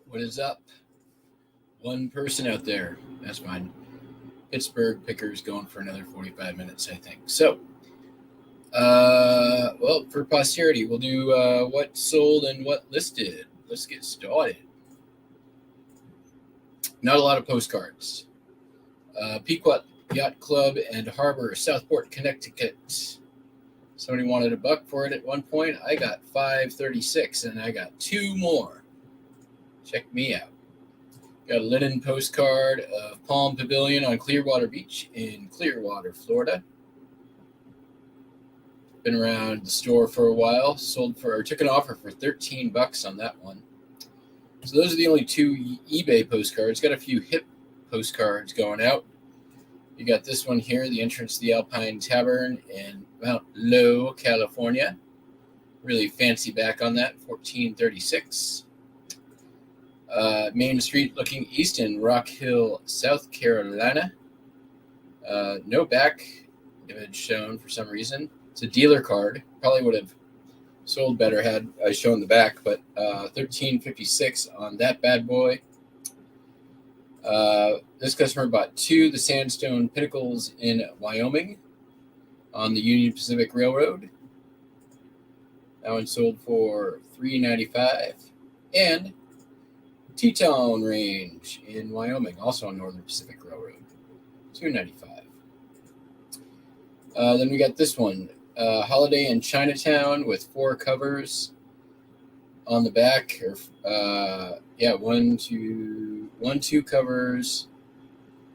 What is up? One person out there. That's fine. Pittsburgh Pickers going for another 45 minutes, I think. So, for posterity, we'll do what sold and what listed. Let's get started. Not a lot of postcards. Pequot Yacht Club and Harbor, Southport, Connecticut. Somebody wanted $1 for it at one point. I got $5.36, and I got two more. Check me out. Got a linen postcard of Palm Pavilion on Clearwater Beach in Clearwater, Florida. Been around the store for a while. Took an offer for $13 on that one. So those are the only two eBay postcards. Got a few hip postcards going out. You got this one here, the entrance to the Alpine Tavern in Mount Lowe, California. Really fancy back on that, $14.36. Main Street looking east in Rock Hill, South Carolina. No back image shown for some reason. It's a dealer card. Probably would have sold better had I shown the back, but $13.56 on that bad boy. This customer bought the Sandstone Pinnacles in Wyoming on the Union Pacific Railroad. That one sold for $3.95. And Teton Range in Wyoming, also on Northern Pacific Railroad, $2.95. Then we got this one, Holiday in Chinatown with 4 covers on the back. Two covers.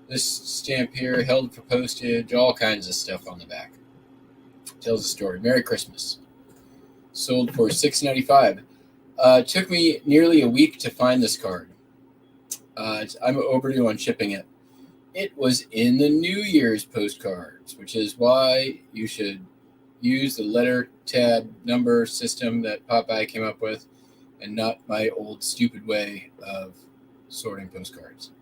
This stamp here, held for postage, all kinds of stuff on the back. Tells a story. Merry Christmas. Sold for $6.95. It took me nearly a week to find this card. I'm overdue on shipping it. It was in the New Year's postcards, which is why you should use the letter tab number system that Popeye came up with and not my old stupid way of sorting postcards.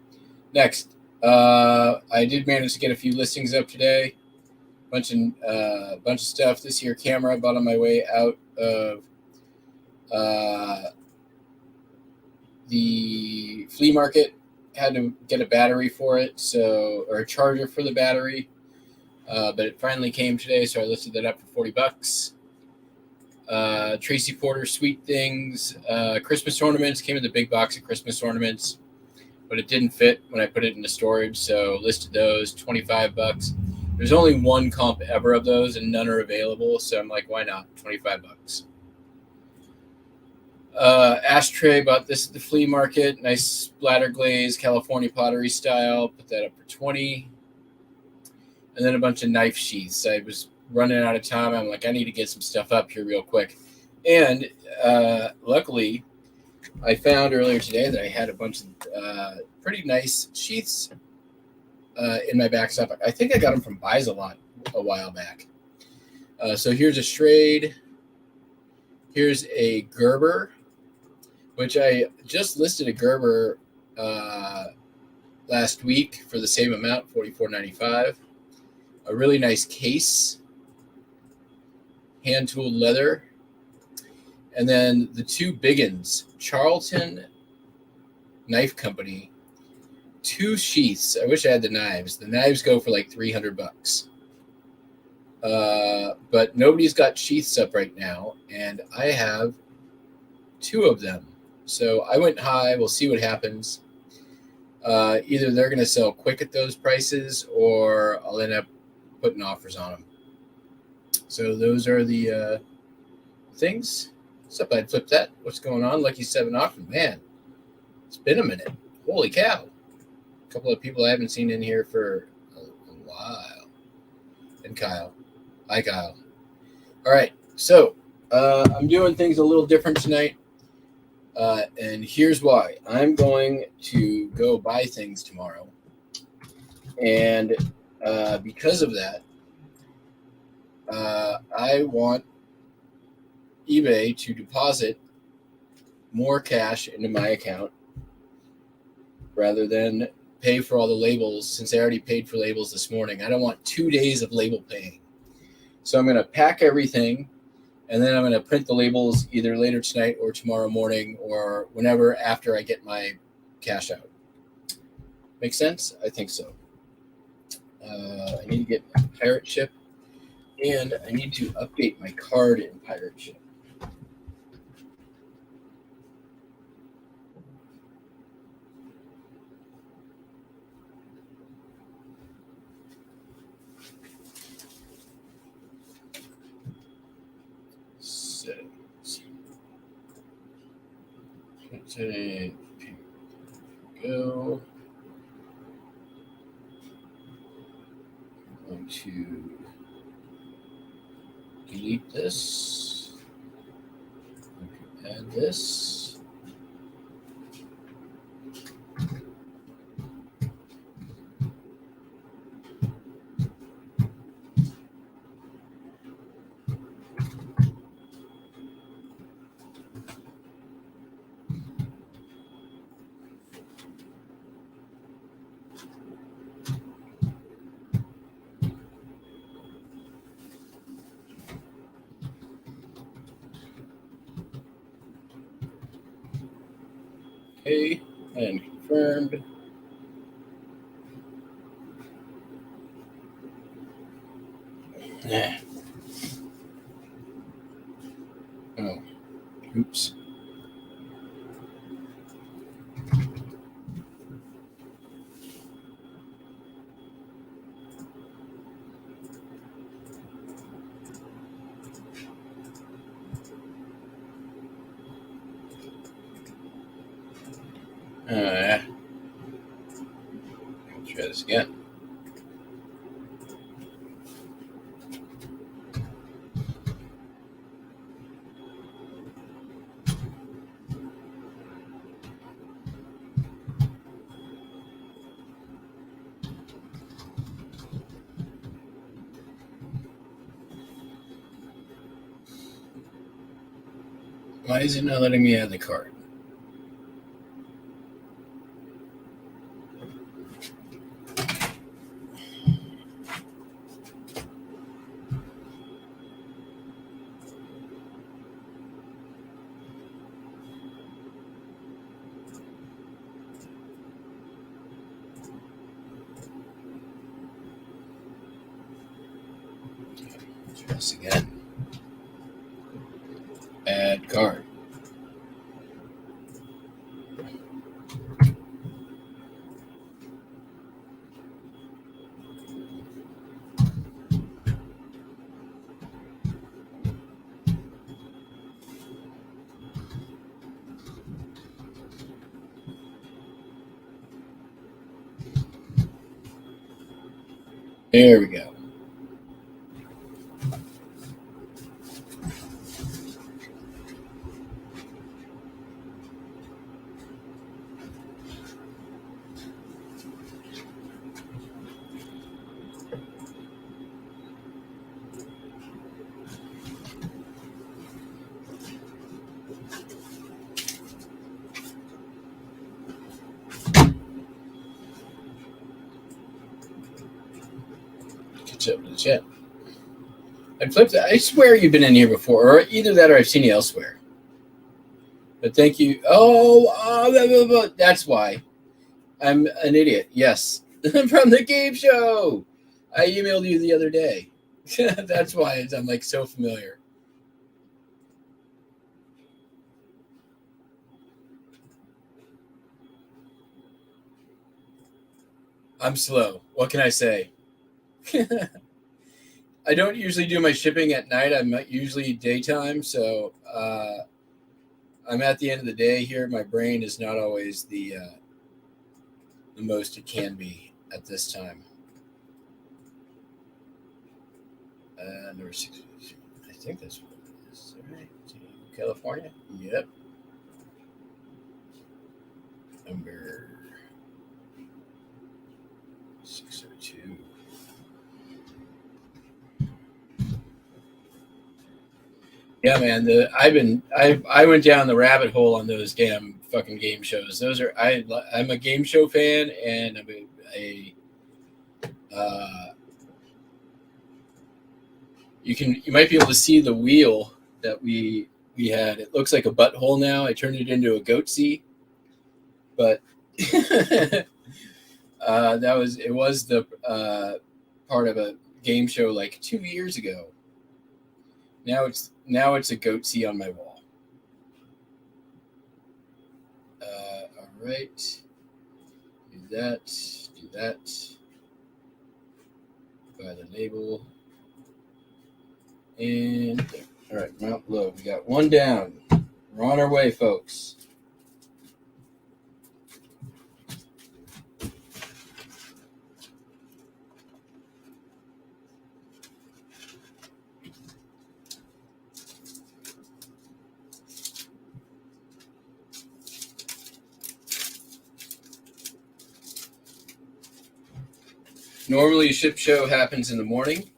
Next, I did manage to get a few listings up today. Bunch of stuff. This here camera I bought on my way out of the flea market. Had to get a battery for it, or a charger for the battery, but it finally came today, so I listed that up for $40. Tracy Porter Sweet Things, Christmas ornaments, came in the big box of Christmas ornaments, but it didn't fit when I put it into storage, so listed those, $25. There's only one comp ever of those, and none are available, so I'm like, why not? $25. Ashtray, bought this at the flea market. Nice splatter glaze, California pottery style. Put that up for $20. And then a bunch of knife sheaths. I was running out of time. I'm like, I need to get some stuff up here real quick. And luckily, I found earlier today that I had a bunch of pretty nice sheaths in my back stop. I think I got them from Buys a Lot a while back. So here's a Schrade. Here's a Gerber, which I just listed a Gerber last week for the same amount, $44.95. A really nice case, hand-tooled leather. And then the two biggins, Charlton Knife Company, 2 sheaths. I wish I had the knives. The knives go for like $300. But nobody's got sheaths up right now, and I have 2 of them. So I went high. We'll see what happens. Either they're going to sell quick at those prices, or I'll end up putting offers on them. So those are the things. What's up? I'd flip that. What's going on? Lucky 7 auction. Man, it's been a minute. Holy cow. A couple of people I haven't seen in here for a while. And Kyle. Hi, Kyle. All right. So I'm doing things a little different tonight. And here's why. I'm going to go buy things tomorrow. And because of that, I want eBay to deposit more cash into my account rather than pay for all the labels, since I already paid for labels this morning. I don't want 2 days of label paying. So I'm going to pack everything And then I'm going to print the labels either later tonight or tomorrow morning or whenever after I get my cash out. Make sense? I think so. I need to get my pirate ship, and I need to update my card in pirate ship. Today, go. I'm going to delete this. Add this. Okay, and confirmed. Oh, oops. Let's try this again. Why is it not letting me add the card? Try this again. Add card. There we go. Catch up to the chat. I'd flip that. I swear you've been in here before, or either that or I've seen you elsewhere. But thank you. Oh, that's why. I'm an idiot. Yes. From the game show. I emailed you the other day. That's why I'm like so familiar. I'm slow. What can I say? I don't usually do my shipping at night. I'm usually daytime. So I'm at the end of the day here. My brain is not always the most it can be at this time. Number 6. I think that's what it is. All right. California? Yep. Number 602. Yeah, man. I went down the rabbit hole on those damn fucking game shows. Those are I'm a game show fan, and I'm you might be able to see the wheel that we had. It looks like a butthole now. I turned it into a goatsy, but it was the part of a game show like 2 years ago. Now it's a goatsy on my wall. All right, do that. By the label. And there. All right, Mount Low. We got one down. We're on our way, folks. Normally, Ship Show happens in the morning.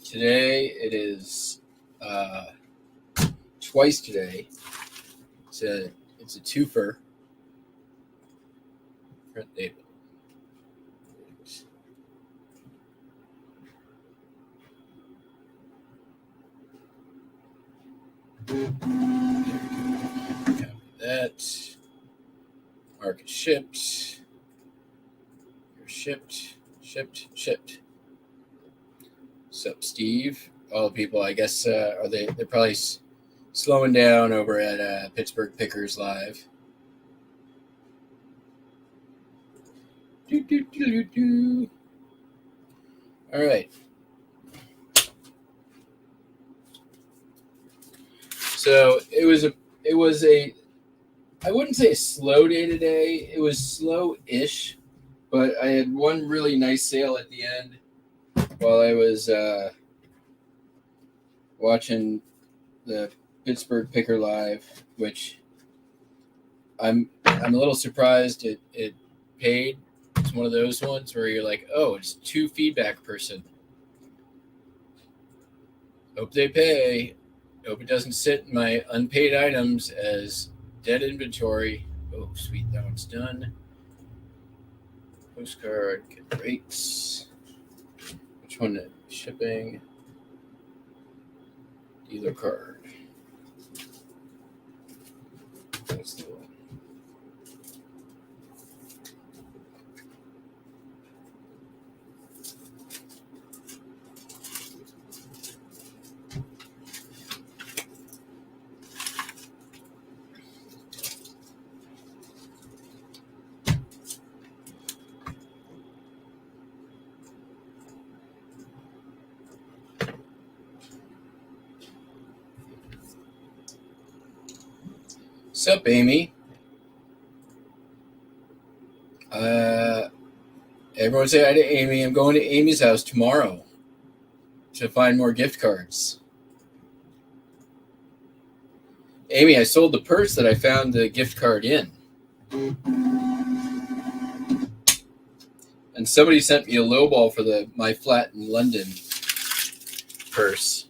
Today, it is twice today. It's a twofer. Print label. Copy that. Market shipped. You're shipped. Sup, Steve? All the people, I guess, they're probably slowing down over at Pittsburgh Pickers Live. All right. So it was a I wouldn't say a slow day today. It was slow-ish, but I had one really nice sale at the end while I was watching the Pittsburgh Picker Live, which I'm a little surprised it paid. It's one of those ones where you're like, oh, it's 2 feedback person. Hope they pay. Hope it doesn't sit in my unpaid items as dead inventory. Oh, sweet, that one's done. Postcard, get rates. Which one? Shipping. Dealer card. That's the one. Sup, Amy? Everyone say hi to Amy. I'm going to Amy's house tomorrow to find more gift cards. Amy, I sold the purse that I found the gift card in. And somebody sent me a lowball for my flat in London purse.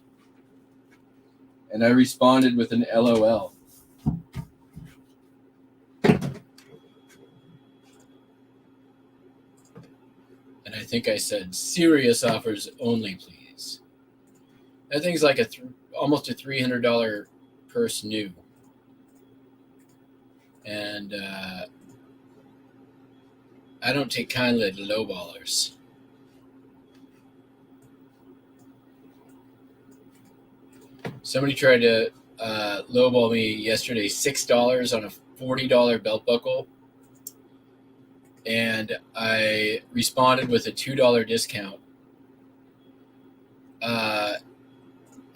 And I responded with an LOL. And I think I said, serious offers only, please. That thing's like almost a $300 purse new. And I don't take kindly to lowballers. Somebody tried to lowball me yesterday, $6 on a $40 belt buckle. And I responded with a $2 discount.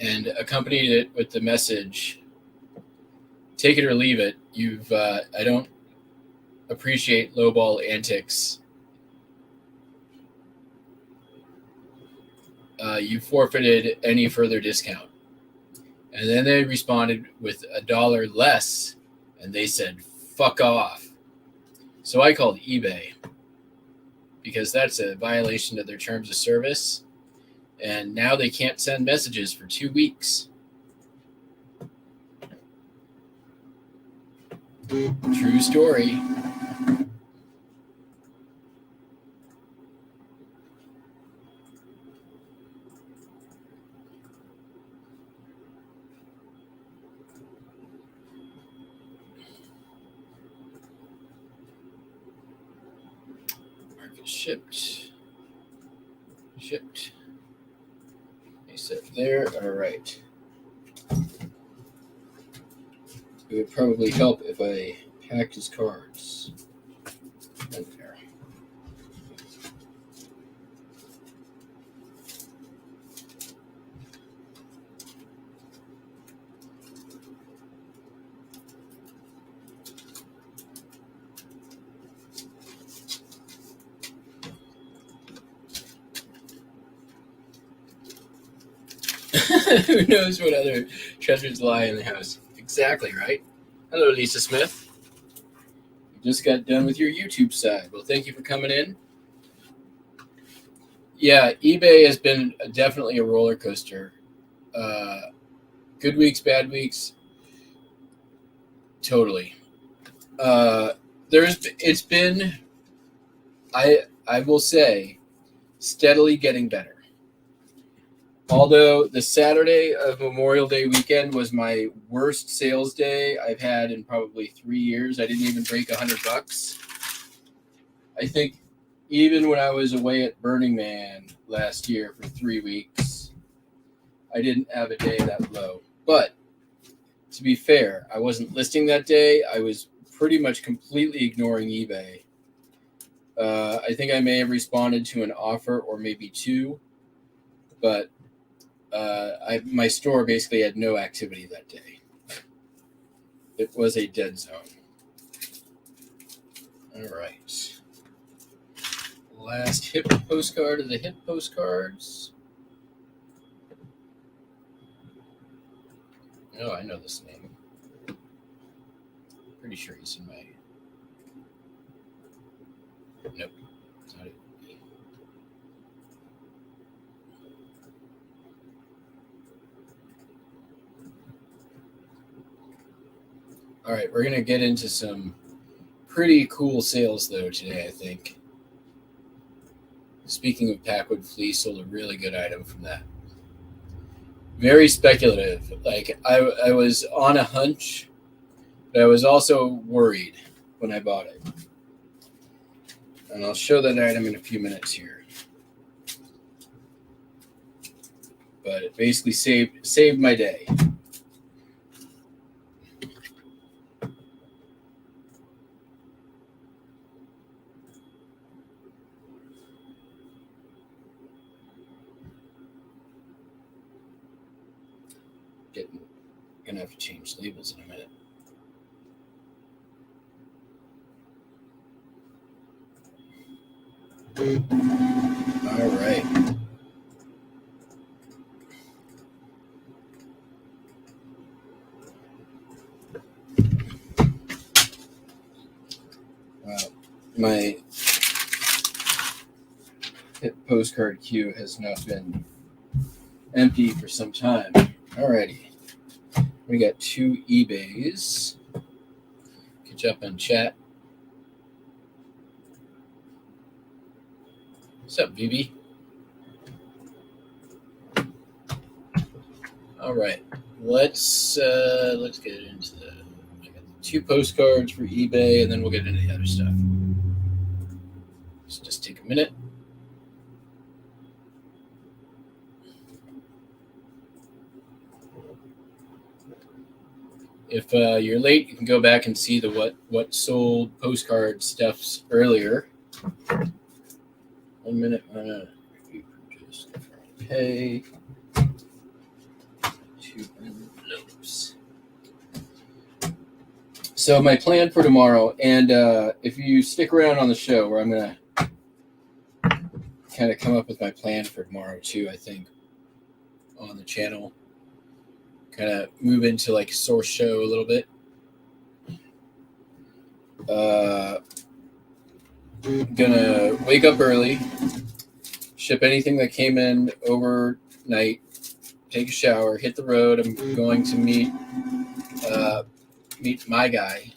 And accompanied it with the message, take it or leave it. I don't appreciate lowball antics. You forfeited any further discount. And then they responded with $1 less, and they said, fuck off. So I called eBay because that's a violation of their terms of service. And now they can't send messages for 2 weeks. True story. Shipped. Set there. All right. It would probably help if I packed his cards in there. Who knows what other treasures lie in the house? Exactly, right? Hello, Lisa Smith. You just got done with your YouTube side. Well, thank you for coming in. Yeah, eBay has been definitely a roller coaster. Good weeks, bad weeks. Totally. It's been, I will say, steadily getting better. Although the Saturday of Memorial Day weekend was my worst sales day I've had in probably 3 years. I didn't even break $100. I think even when I was away at Burning Man last year for 3 weeks, I didn't have a day that low. But to be fair, I wasn't listing that day. I was pretty much completely ignoring eBay. I think I may have responded to an offer or maybe two, but my store basically had no activity that day. It was a dead zone. All right. Last hip postcard of the hip postcards. Oh, I know this name. Pretty sure he's in my... Nope. It's not it. All right, we're going to get into some pretty cool sales, though, today, I think. Speaking of Packwood Fleece, sold a really good item from that. Very speculative. Like, I was on a hunch, but I was also worried when I bought it. And I'll show that item in a few minutes here. But it basically saved my day. Gonna have to change labels in a minute. All right. Wow. My hit postcard queue has not been empty for some time. Alrighty. We got 2 eBays. Catch up on chat. What's up, BB? All right, let's get into the 2 postcards for eBay, and then we'll get into the other stuff. Let's just take a minute. If you're late, you can go back and see the what sold postcard stuffs earlier. 1 minute. Just pay 2 envelopes. So my plan for tomorrow, and if you stick around on the show, where I'm gonna kind of come up with my plan for tomorrow too, I think, on the channel. Kind of move into like source show a little bit. Gonna wake up early, ship anything that came in overnight, take a shower, hit the road. I'm going to meet my guy,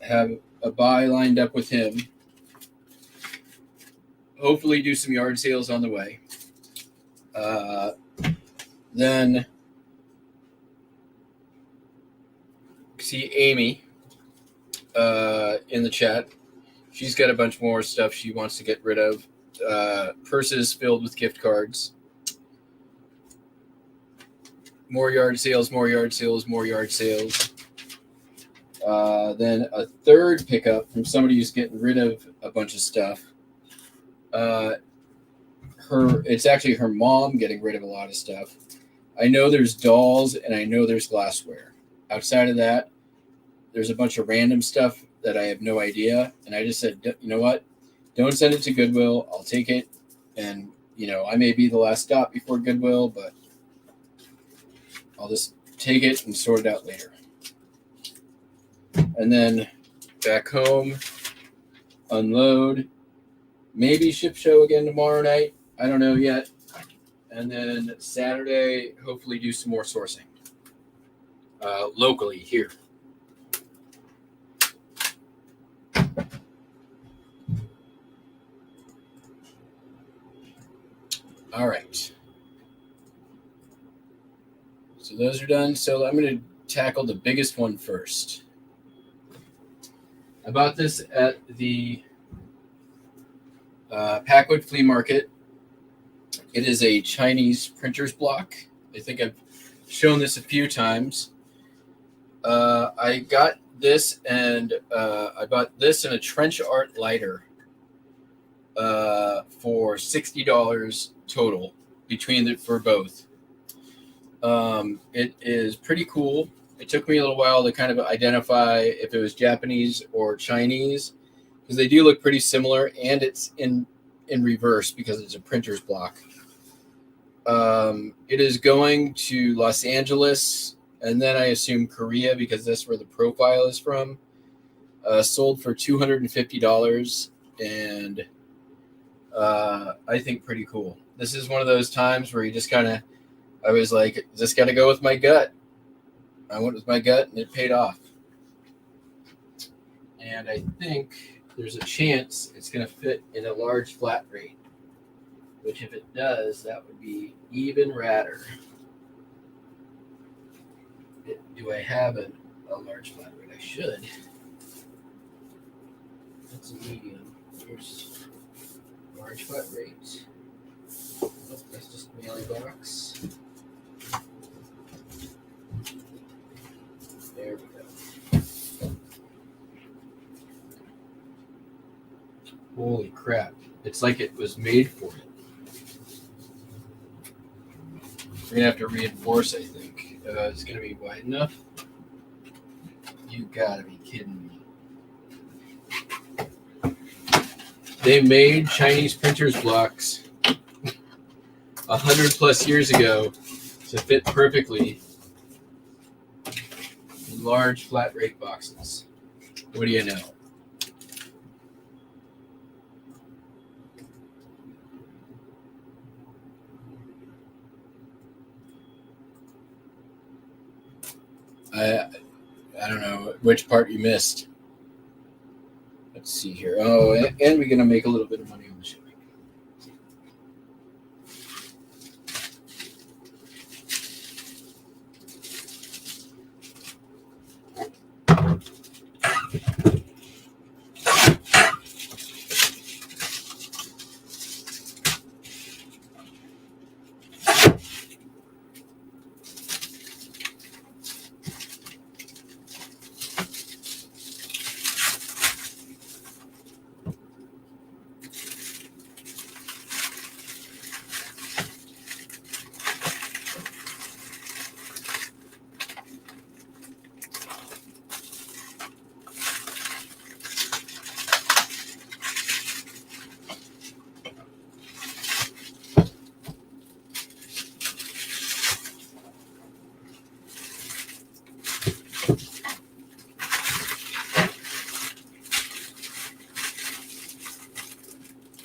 have a buy lined up with him, hopefully do some yard sales on the way. Then see Amy in the chat. She's got a bunch more stuff she wants to get rid of. Purses filled with gift cards. More yard sales, more yard sales, more yard sales. Then a third pickup from somebody who's getting rid of a bunch of stuff. It's actually her mom getting rid of a lot of stuff. I know there's dolls and I know there's glassware. Outside of that, there's a bunch of random stuff that I have no idea. And I just said, you know what? Don't send it to Goodwill. I'll take it. And, I may be the last stop before Goodwill, but I'll just take it and sort it out later. And then back home, unload. Maybe SHIPSHOW again tomorrow night. I don't know yet. And then Saturday, hopefully do some more sourcing. Locally here. All right. So those are done. So I'm going to tackle the biggest one first. I bought this at the Packwood Flea Market. It is a Chinese printer's block. I think I've shown this a few times. I got this and I bought this and a trench art lighter for $60 total for both. It is pretty cool. It took me a little while to kind of identify if it was Japanese or Chinese because they do look pretty similar, and it's in reverse because it's a printer's block. It is going to Los Angeles and then I assume Korea because that's where the profile is from. Sold for $250 and I think pretty cool. This is one of those times where you just I was like, just got to go with my gut. I went with my gut and it paid off. And I think there's a chance it's going to fit in a large flat rate, which if it does, that would be even radder. Do I have a large flat rate? I should. That's a medium. Here's large flat rate. Oh, that's just a mailing box. There we go. Holy crap. It's like it was made for it. We're going to have to reinforce, I think. It's going to be wide enough. You got to be kidding me. They made Chinese printers blocks 100 plus years ago to fit perfectly in large flat rate boxes. What do you know? I don't know which part you missed. Let's see here. Oh, and we're going to make a little bit of money on the shipping.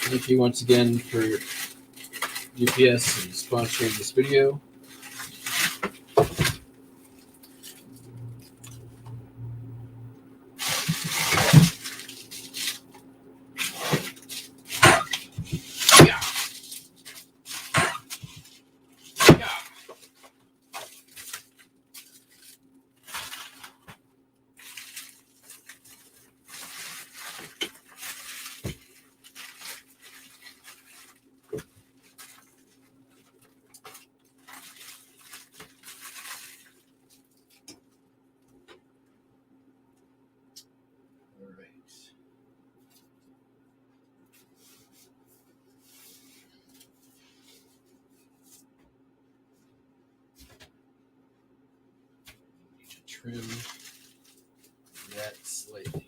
Thank you once again for UPS and sponsoring this video. trim that slightly.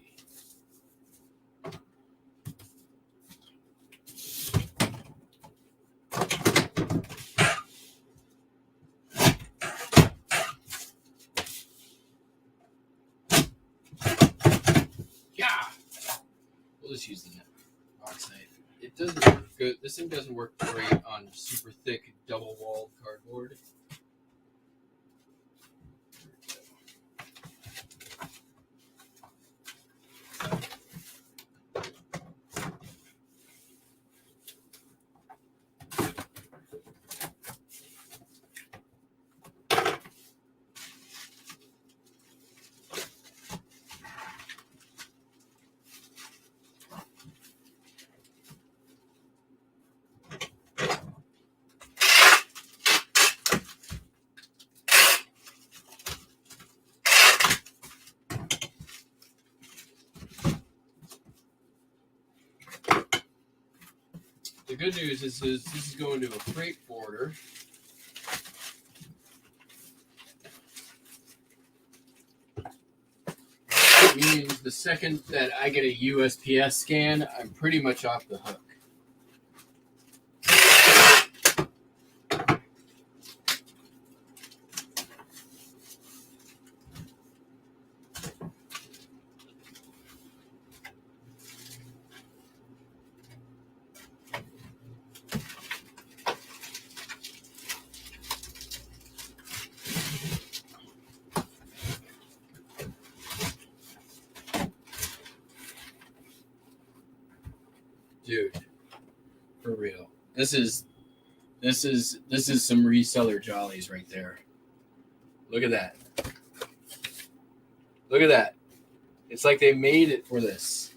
Yeah, we'll just use the box knife. It doesn't work good. This thing doesn't work great on super thick double-walled cardboard. The good news is this is going to a freight forwarder. It means the second that I get a USPS scan, I'm pretty much off the hook. Dude, for real. This is some reseller jollies right there. Look at that. Look at that. It's like they made it for this.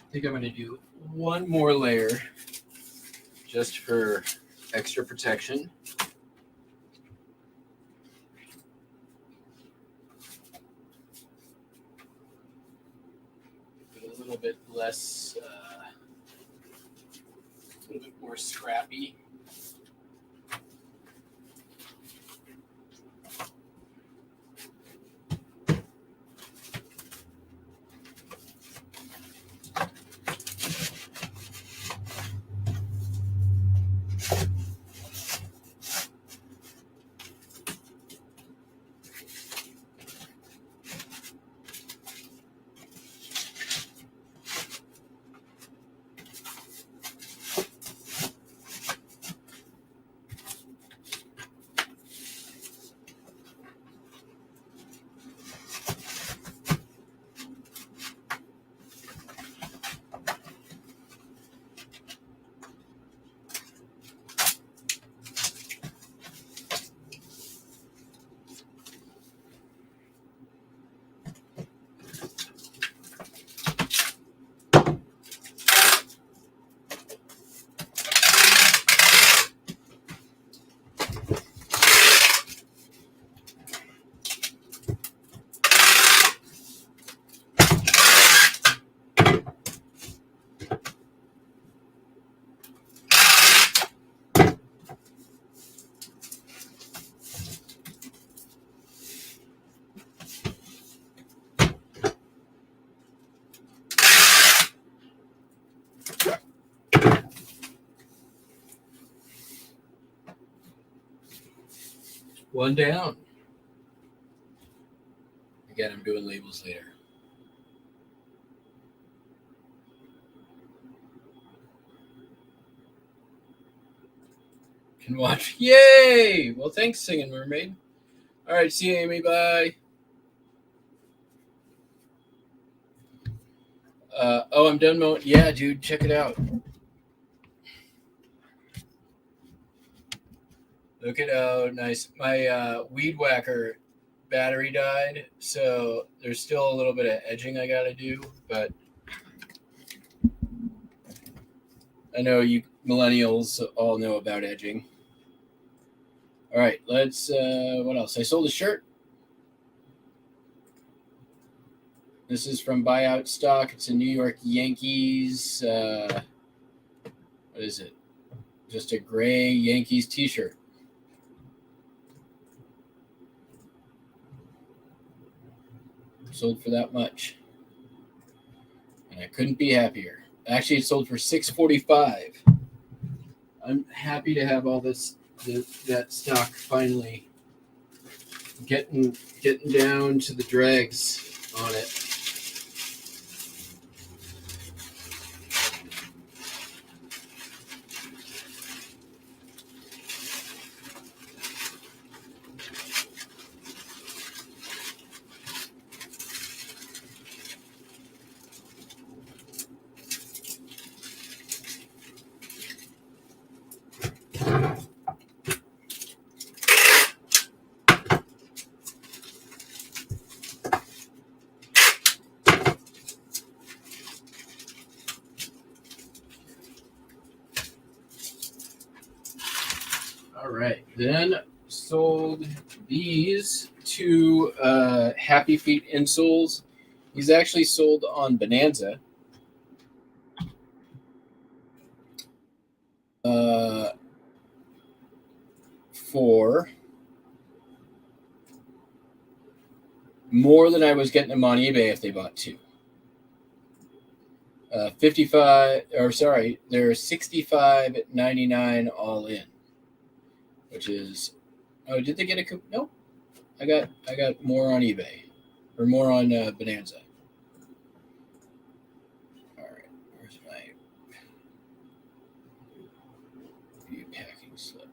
I think I'm going to do one more layer just for extra protection. A little bit less, a little bit more scrappy. One down. Again, I'm doing labels later. Can watch. Yay! Well, thanks, Singing Mermaid. All right, see you, Amy. Bye. Oh, I'm done mowing. Yeah, dude, check it out. Look at how nice. My weed whacker battery died, so there's still a little bit of edging I got to do, but I know you millennials all know about edging. All right, let's. What else? I sold a shirt. This is from Buyout Stock. It's a New York Yankees. What is it? Just a gray Yankees T-shirt. Sold for that much, and I couldn't be happier. Actually, it sold for $645. I'm happy to have all that stock finally getting down to the dregs on it. All right, then sold these two Happy Feet insoles. These actually sold on Bonanza. For more than I was getting them on eBay if they bought two. 55, or sorry, they're $65.99 all in, which is. Oh, did they get a coupon? No, I got more on eBay, or more on Bonanza. All right, where's my view packing slip?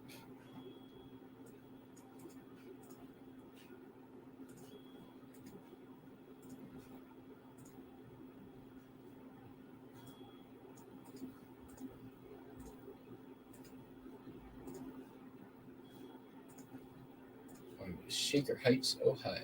Shaker Heights, Ohio.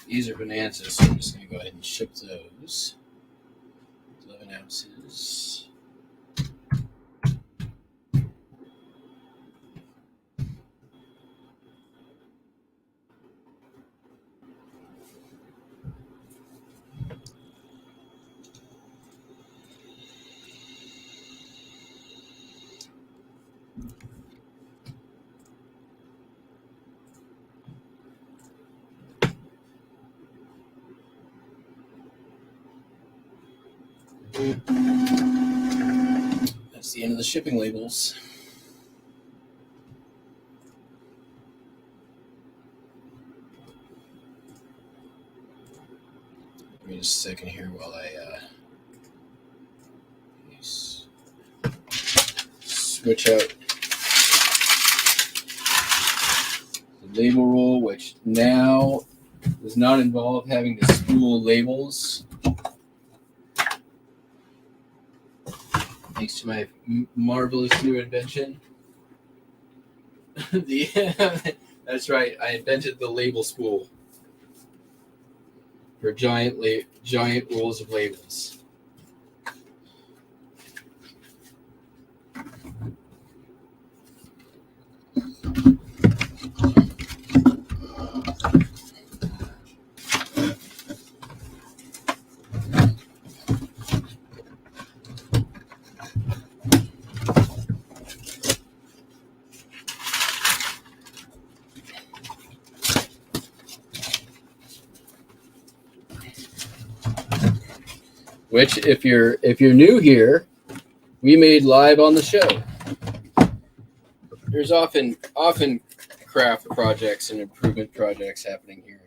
These are Bonanza, so I'm just going to go ahead and ship those. 11 ounces. That's the end of the shipping labels. Give me just a second here while I switch out the label roll, which now does not involve having to spool labels. Thanks to my marvelous new invention. the That's right. I invented the label spool for giant rolls of labels. Which, if you're new here, we made live on the show. There's often craft projects and improvement projects happening here.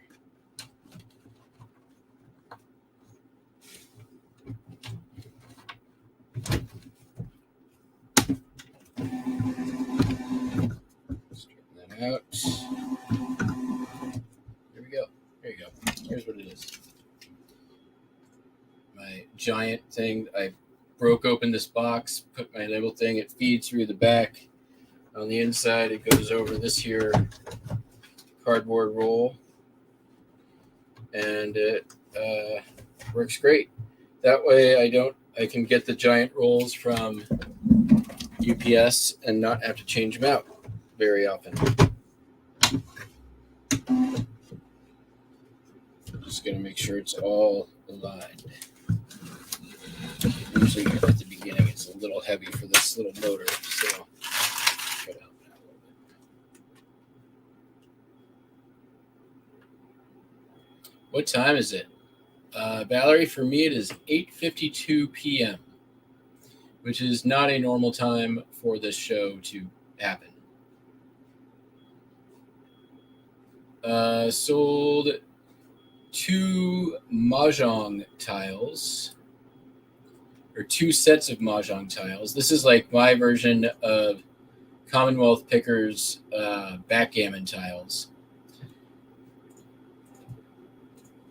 Straighten that out. There we go. There you go. Here's what it is. My giant thing. I broke open this box, put my label thing. It feeds through the back. On the inside, it goes over this here cardboard roll, and it works great. That way, I can get the giant rolls from UPS and not have to change them out very often. Just gonna make sure it's all aligned. Usually at the beginning, it's a little heavy for this little motor, so. What time is it? Valerie, for me, it is 8:52 p.m., which is not a normal time for this show to happen. Sold 2 mahjong tiles, or 2 sets of mahjong tiles. This is like my version of Commonwealth Pickers backgammon tiles.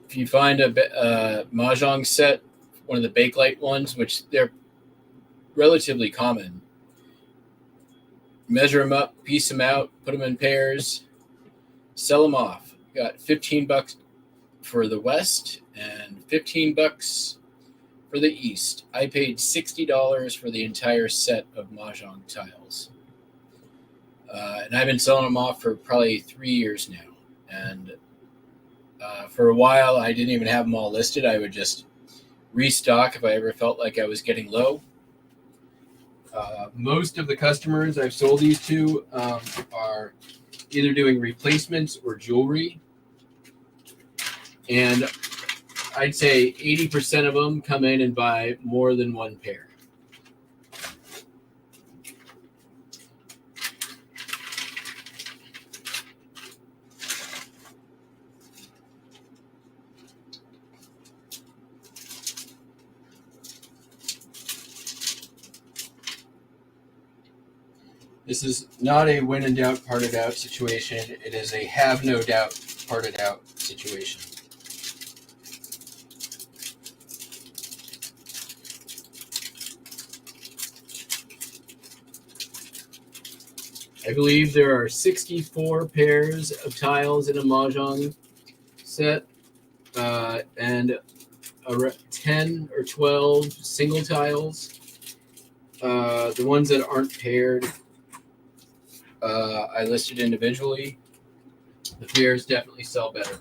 If you find a mahjong set, one of the Bakelite ones, which they're relatively common, measure them up, piece them out, put them in pairs, sell them off. Got $15 for the West and $15 for the East. I paid $60 for the entire set of mahjong tiles. And I've been selling them off for probably 3 years now. And for a while, I didn't even have them all listed. I would just restock if I ever felt like I was getting low. Most of the customers I've sold these to are either doing replacements or jewelry. And I'd say 80% of them come in and buy more than one pair. This is not a when in doubt, parted out situation. It is a have no doubt, parted out situation. I believe there are 64 pairs of tiles in a mahjong set, and 10 or 12 single tiles. The ones that aren't paired, I listed individually. The pairs definitely sell better.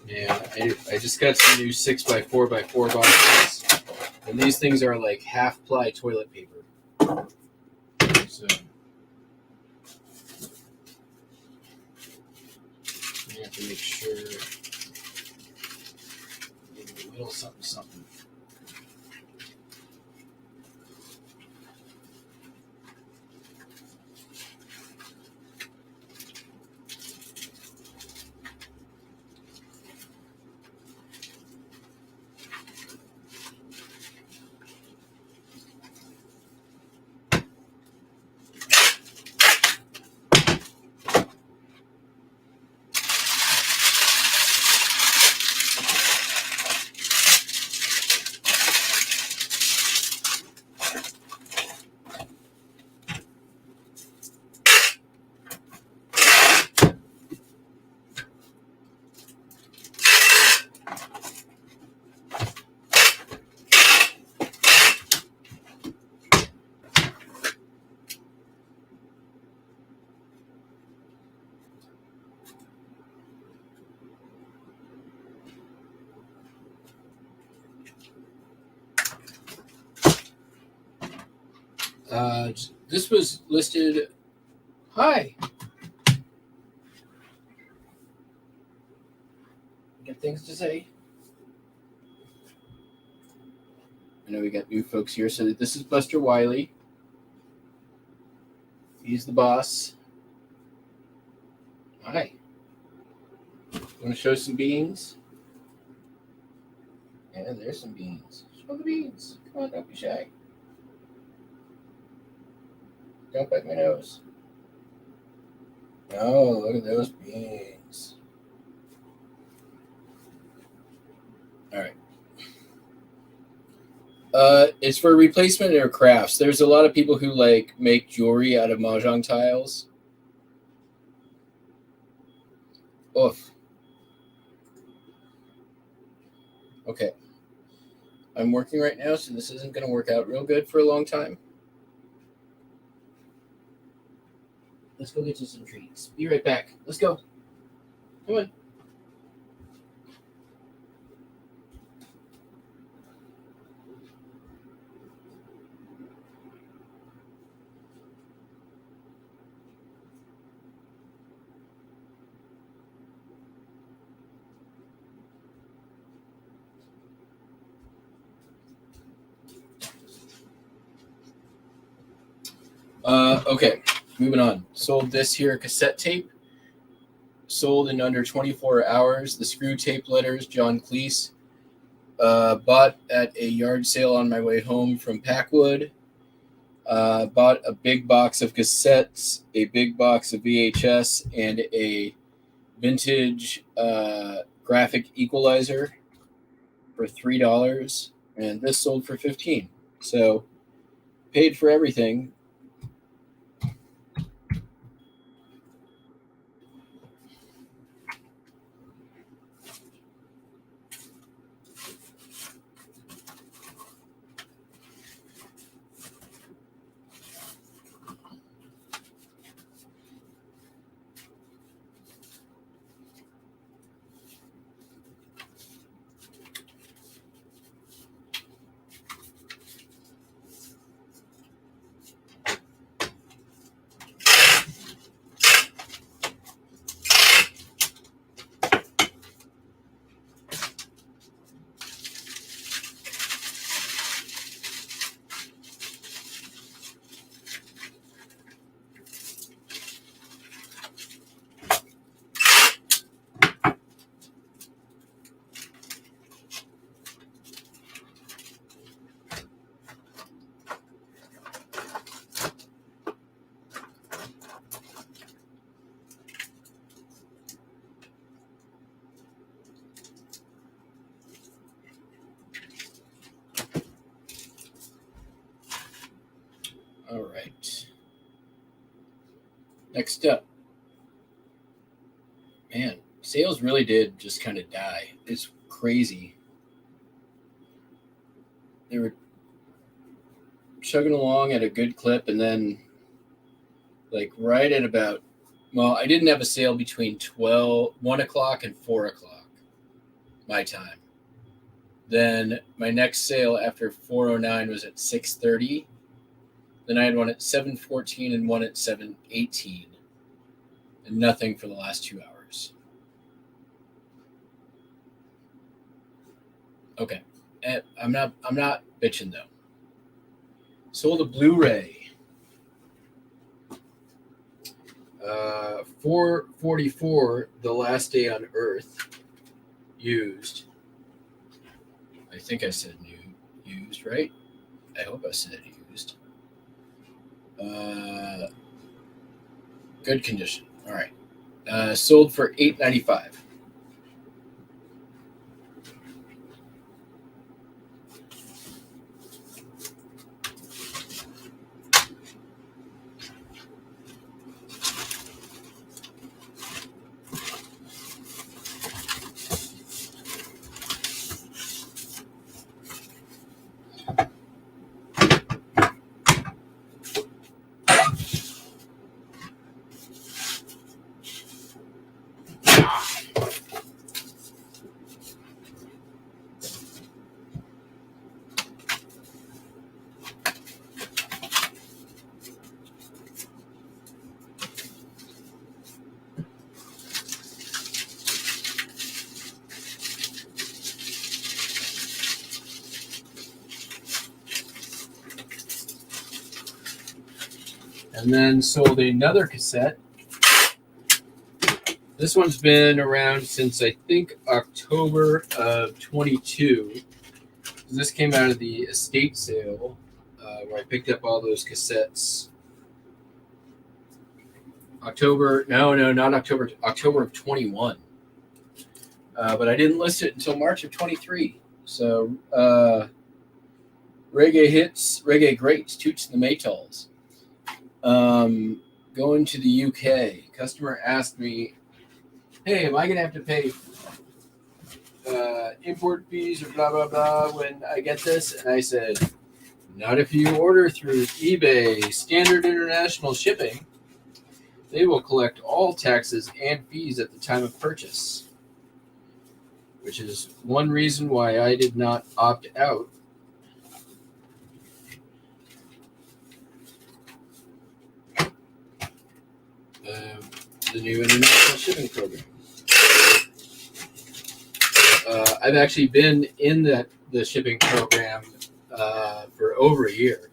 Yeah, I just got some new 6x4x4 boxes, and these things are like half-ply toilet paper. So you have to make sure a little something. This was listed. Hi. Got things to say. I know we got new folks here. So this is Buster Wiley. He's the boss. Hi. Want to show some beans? Yeah, there's some beans. Show the beans. Come on, don't be shy. Don't bite my nose. Oh, look at those beans. All right. It's for replacement or crafts. There's a lot of people who like make jewelry out of mahjong tiles. Oof. Okay. I'm working right now, so this isn't going to work out real good for a long time. Let's go get you some treats. Be right back. Let's go. Come on. Okay, moving on. Sold this here cassette tape. Sold in under 24 hours. The screw tape letters, John Cleese. Bought at a yard sale on my way home from Packwood. Bought a big box of cassettes, a big box of VHS, and a vintage graphic equalizer for $3. And this sold for $15. So paid for everything. All right. Next up. Man, sales really did just kind of die. It's crazy. They were chugging along at a good clip, and then like right at about, well, I didn't have a sale between 1 o'clock and 4 o'clock my time. Then my next sale after 4:09 was at 6:30. Then I had one at 7:14 and one at 7:18, and nothing for the last 2 hours. Okay, I'm not bitching though. Sold a Blu-ray, $4.44, The Last Day on Earth, used. I think I said used, right? I hope I said used. Good condition. All right. Sold for $8.95. And then sold another cassette. This one's been around since I think October of 22. This came out of the estate sale where I picked up all those cassettes. October of 21. But I didn't list it until March of 23. So reggae hits, reggae greats, Toots and the Maytals. Going to the UK. Customer asked me, hey, am I going to have to pay import fees or blah, blah, blah when I get this? And I said, not if you order through eBay, standard international shipping. They will collect all taxes and fees at the time of purchase, which is one reason why I did not opt out. The new international shipping program. I've actually been in the shipping program for over a year.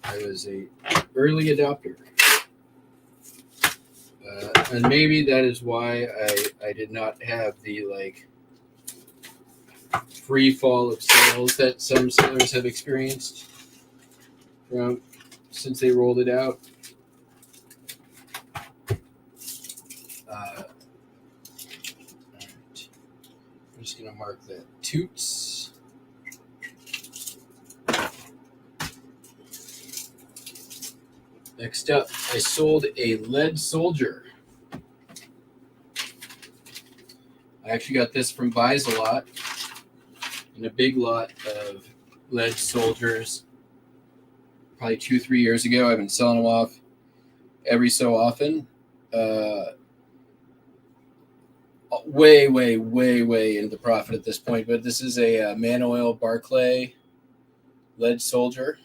I was an early adopter. And maybe that is why I did not have the free fall of sales that some sellers have experienced since they rolled it out. All right. I'm just going to mark that Toots. Next up, I sold a lead soldier. I actually got this from Buys a Lot in a big lot of lead soldiers probably 2-3 years ago. I've been selling them off every so often. Way into the profit at this point, but this is a Man Oil Barclay lead soldier.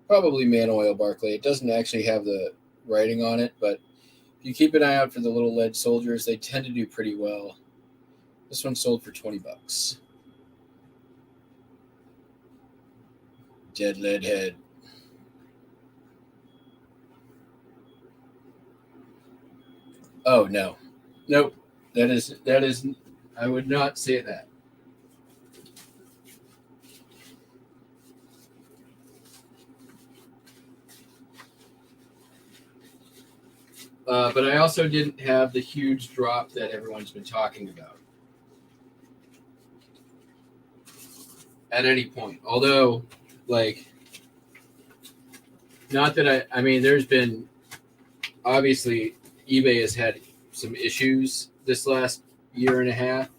Probably Man Oil Barclay. It doesn't actually have the writing on it, but if you keep an eye out for the little lead soldiers, they tend to do pretty well. This one sold for $20. Dead lead head. Oh no. Nope. That is I would not say that. But I also didn't have the huge drop that everyone's been talking about at any point. Although, not that I mean, there's been, obviously, eBay has had some issues this last year and a half.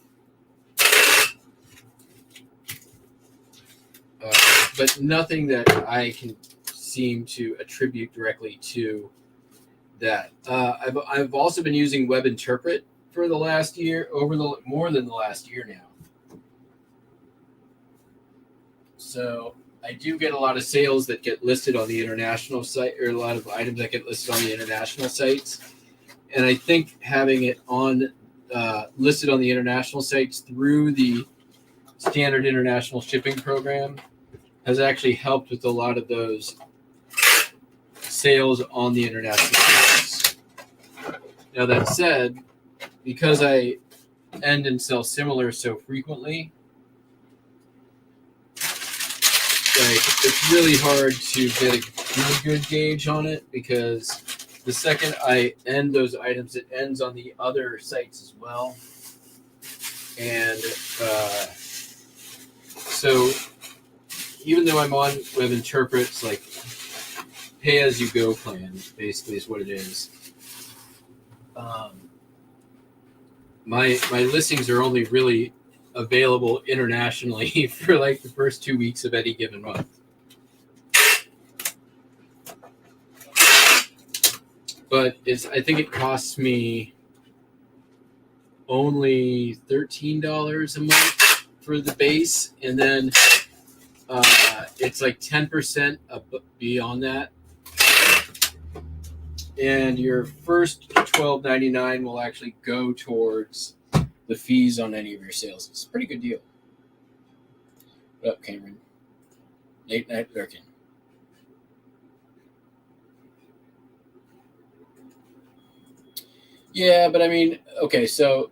But nothing that I can seem to attribute directly to that. I've also been using Web Interpret for the last year, more than the last year now. So I do get a lot of sales that get listed on the international site, or a lot of items that get listed on the international sites. And I think having it on listed on the international sites through the standard international shipping program has actually helped with a lot of those sales on the international sites. Now that said, because I end and sell similar so frequently, it's really hard to get a good gauge on it, because the second I end those items, it ends on the other sites as well. And so even though I'm on Web Interpret's pay-as-you-go plan, basically is what it is. My listings are only really available internationally for the first 2 weeks of any given month. But I think it costs me only $13 a month for the base, and then it's 10% beyond that. And your first $12.99 will actually go towards the fees on any of your sales. It's a pretty good deal. What up, Cameron? Late night lurking. Yeah, but I mean, okay, so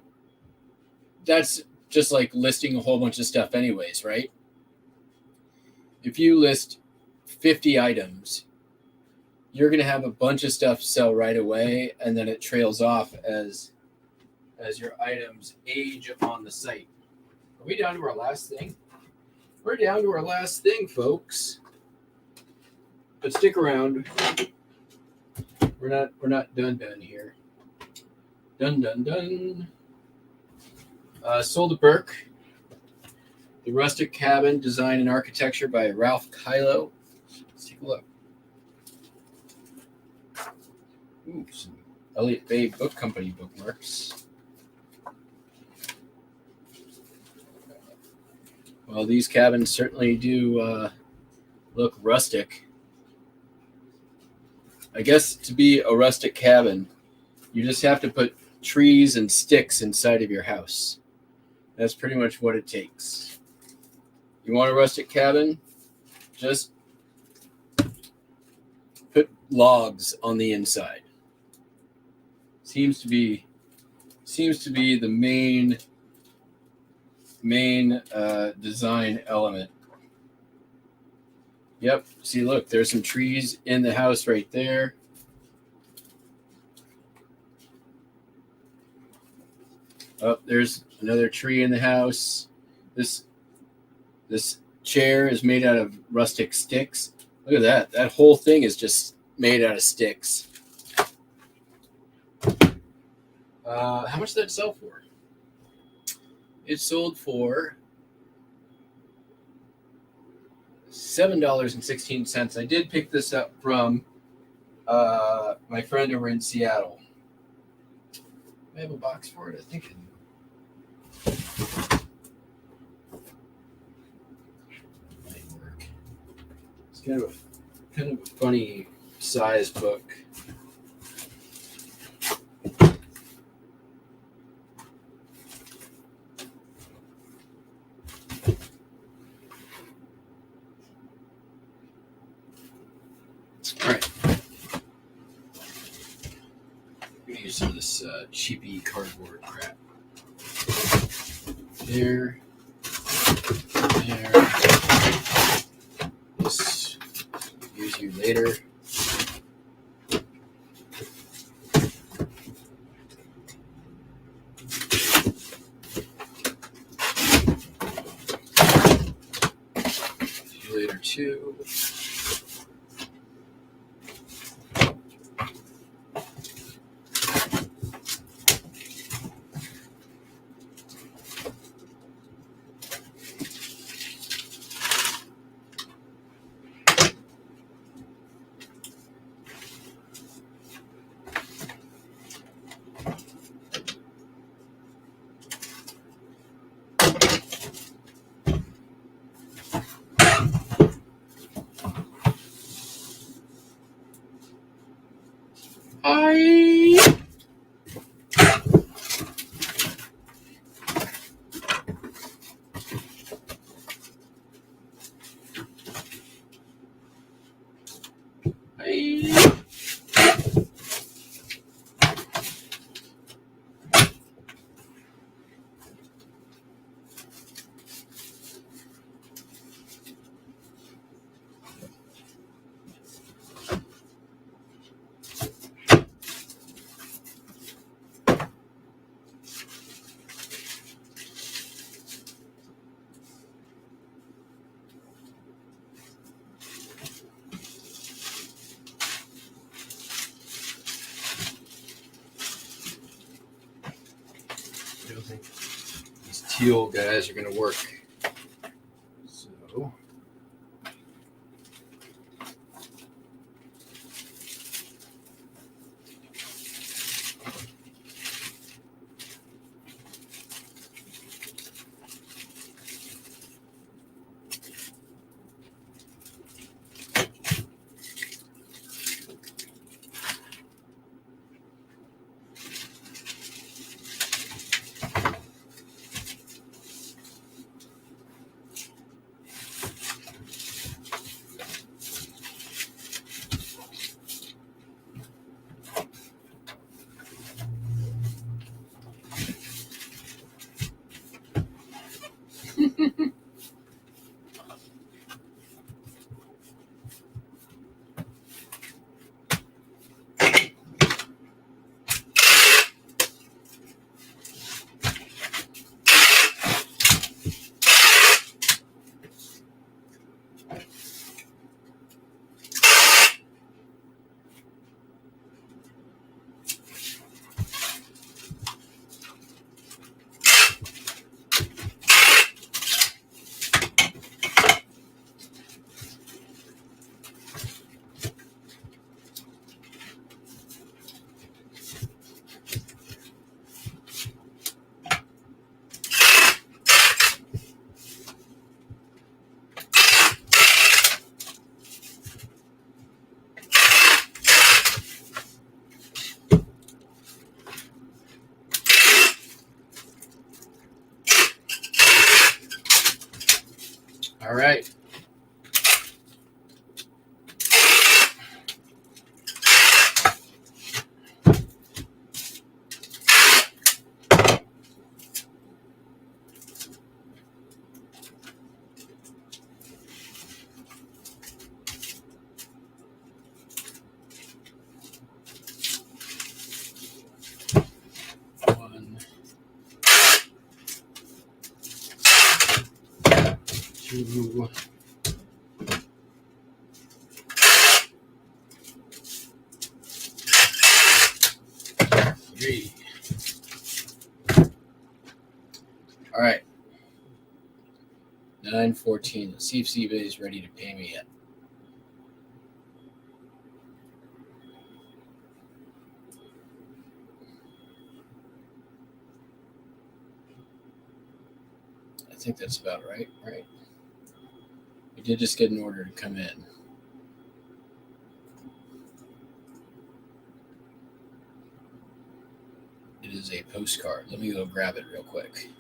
that's just like listing a whole bunch of stuff anyways, right? If you list 50 items, you're going to have a bunch of stuff sell right away, and then it trails off as your items age on the site. Are we down to our last thing? We're down to our last thing, folks. But stick around. We're not done here. Done. Sold to Burke. The Rustic Cabin, Design and Architecture by Ralph Kylo. Let's take a look. Ooh, some Elliott Bay Book Company bookmarks. Well, these cabins certainly do look rustic. I guess to be a rustic cabin, you just have to put trees and sticks inside of your house. That's pretty much what it takes. You want a rustic cabin? Just put logs on the inside. Seems to be the main design element. Yep. See, look, there's some trees in the house right there. Oh, there's another tree in the house. This chair is made out of rustic sticks. Look at that. That whole thing is just made out of sticks. How much did that sell for? It sold for $7.16. I did pick this up from my friend over in Seattle. Do I have a box for it? I think I do. Might work. It's kind of a funny size book. All right. I'm going to use some of this cheapy cardboard crap. There. This use you later. Use you later too. These teal guys are going to work. So. 2, 3. All right. 9:14. Let's see if eBay is ready to pay me yet. I think that's about right. Right. We did just get an order to come in. It is a postcard. Let me go grab it real quick.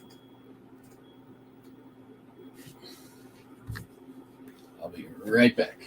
I'll be right back.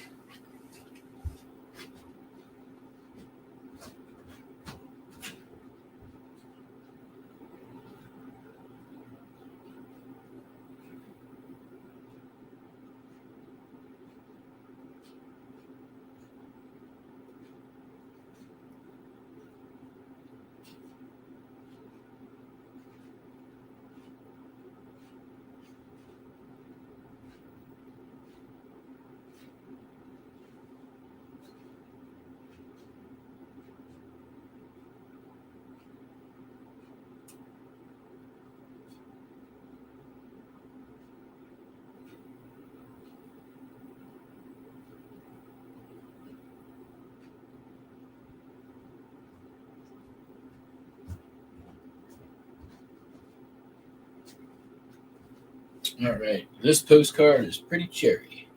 All right. This postcard is pretty cherry.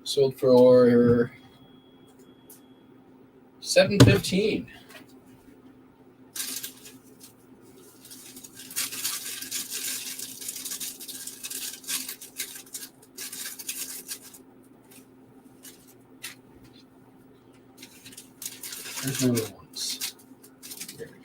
Sold for $7.15. There's no other ones. There we go.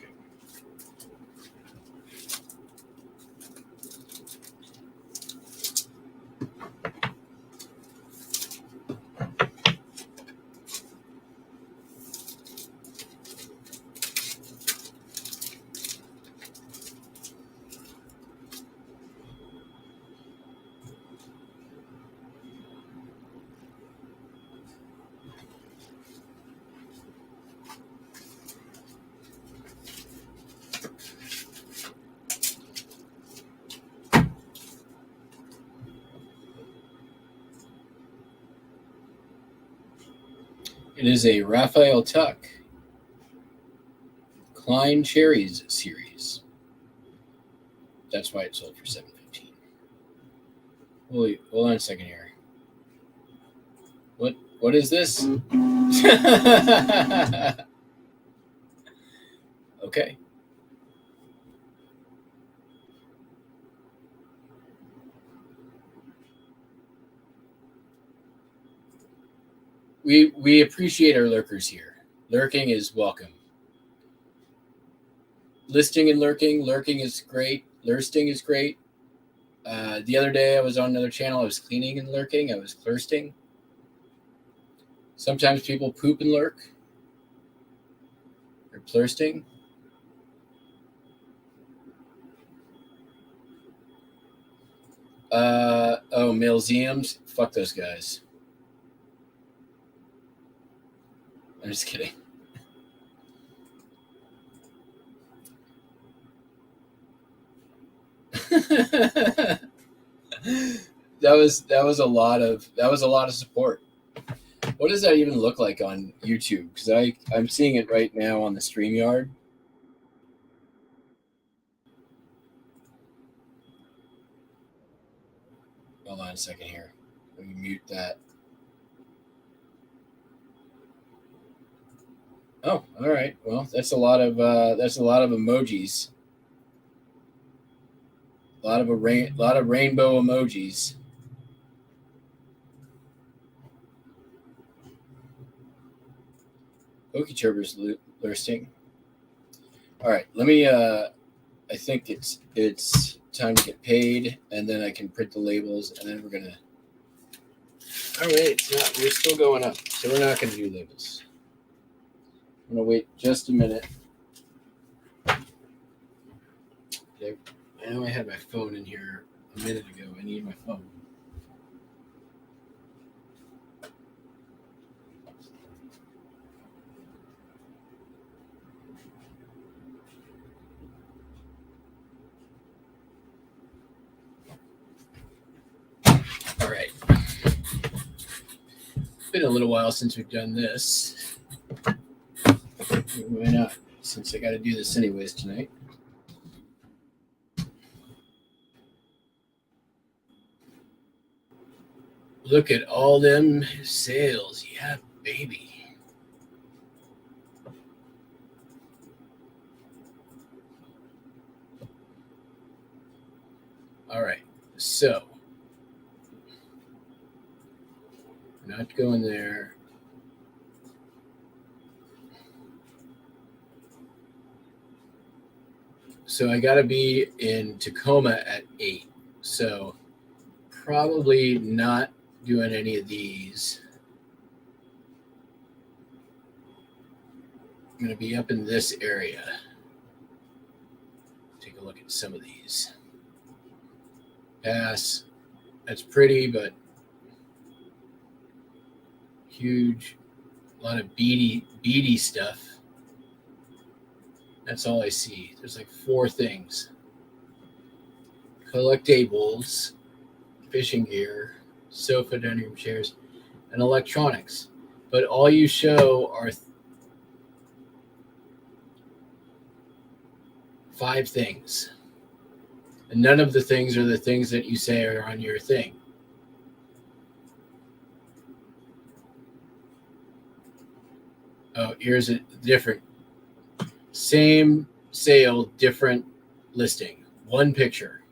It is a Raphael Tuck Klein Cherries series. That's why it sold for $7.15. Hold on a second here. What is this? Okay. We appreciate our lurkers here. Lurking is welcome. Listing and lurking is great. Lursting is great. The other day I was on another channel. I was cleaning and lurking. I was clursting. Sometimes people poop and lurk. Or plursting. Museums. Fuck those guys. I'm just kidding. that was a lot of support. What does that even look like on YouTube? Because I'm seeing it right now on the StreamYard. Hold on a second here. Let me mute that. Oh, all right. Well, that's a lot of emojis. A lot of rainbow emojis. Pokechirber's lursting. All right, let me. I think it's time to get paid, and then I can print the labels, and then we're gonna. All right, we're still going up, so we're not gonna do labels. I'm gonna wait just a minute. Okay. I know I had my phone in here a minute ago. I need my phone. been a little while since we've done this. Why not? Since I got to do this anyways tonight. Look at all them sales. Yeah, baby. All right. So, not going there. So I got to be in Tacoma at 8. So probably not doing any of these. I'm going to be up in this area. Take a look at some of these. Pass. That's pretty, but huge. A lot of beady stuff. That's all I see. There's like 4 things. Collectibles, fishing gear, sofa, dining room chairs, and electronics. But all you show are 5 things. And none of the things are the things that you say are on your thing. Oh, here's a different. Same sale, different listing. 1 picture.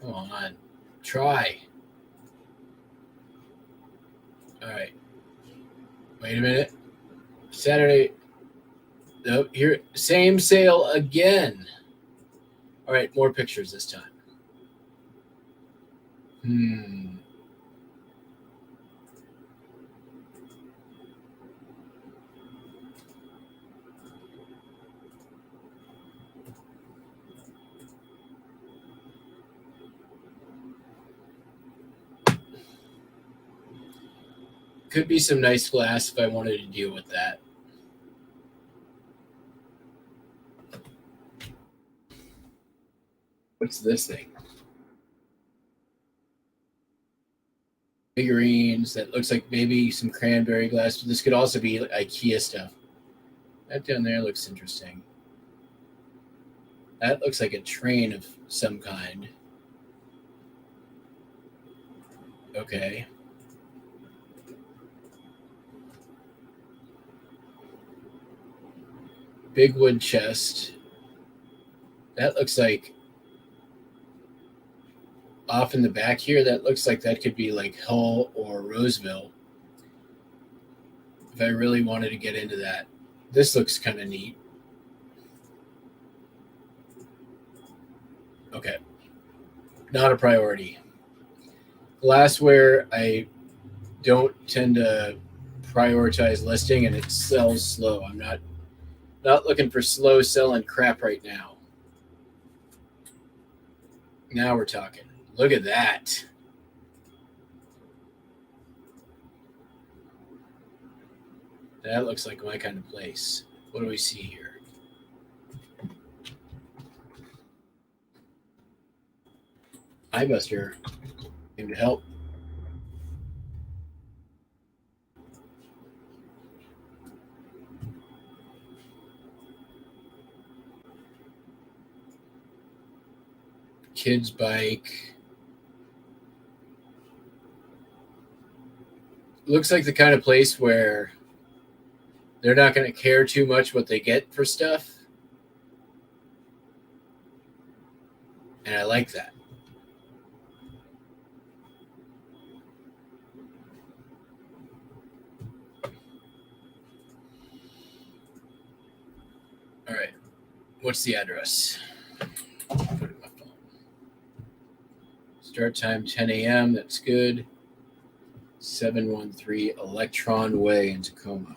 Come on. Try. All right. Wait a minute. Saturday. Nope. Here. Same sale again. All right. More pictures this time. Could be some nice glass if I wanted to deal with that. What's this thing? Figurines that looks like maybe some cranberry glass. This could also be IKEA stuff. That down there looks interesting. That looks like a train of some kind. Okay. Big wood chest. That looks like off in the back here, that looks like that could be like Hull or Roseville. If I really wanted to get into that. This looks kind of neat. Okay. Not a priority. Glassware, I don't tend to prioritize listing, and it sells slow. I'm not looking for slow selling crap right now. Now we're talking. Look at that. That looks like my kind of place. What do we see here? iBuster came to help. Kids bike. Looks like the kind of place where they're not going to care too much what they get for stuff. And I like that. All right. What's the address? Put it in my phone. Start time 10 a.m. That's good. 713 Electron Way in Tacoma.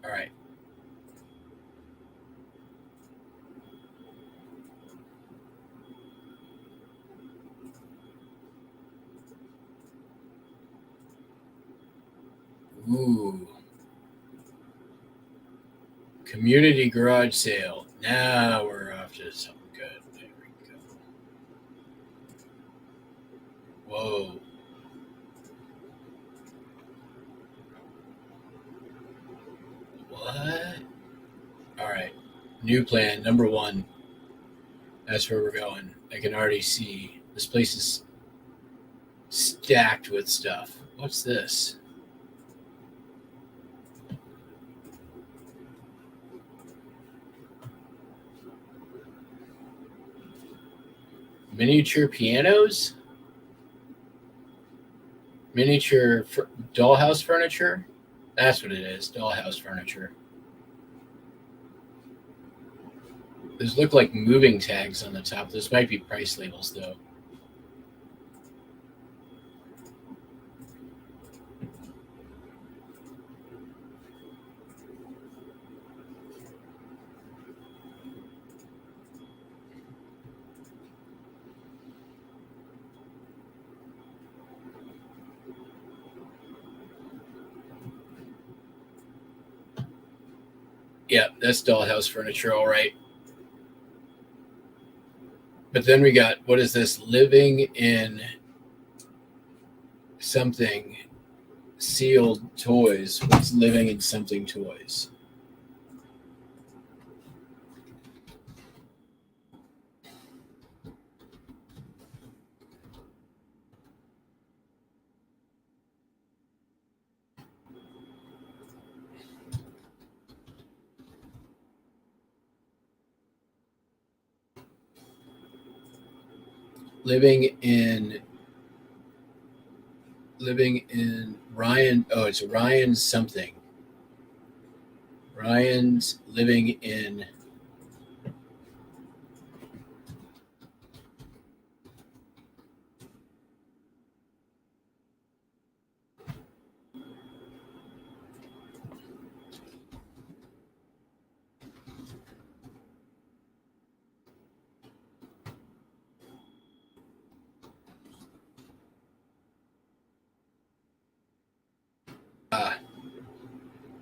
All right. Ooh. Community garage sale. Now we're off to something good. There we go. Whoa. What? All right. New plan, number 1. That's where we're going. I can already see this place is stacked with stuff. What's this? Miniature pianos? Miniature dollhouse furniture? That's what it is, dollhouse furniture. Those look like moving tags on the top. Those might be price labels, though. Yeah, that's dollhouse furniture, all right. But then we got, what is this? Living in something sealed toys. What's living in something toys? Living in Ryan. Oh, it's Ryan's something. Ryan's living in.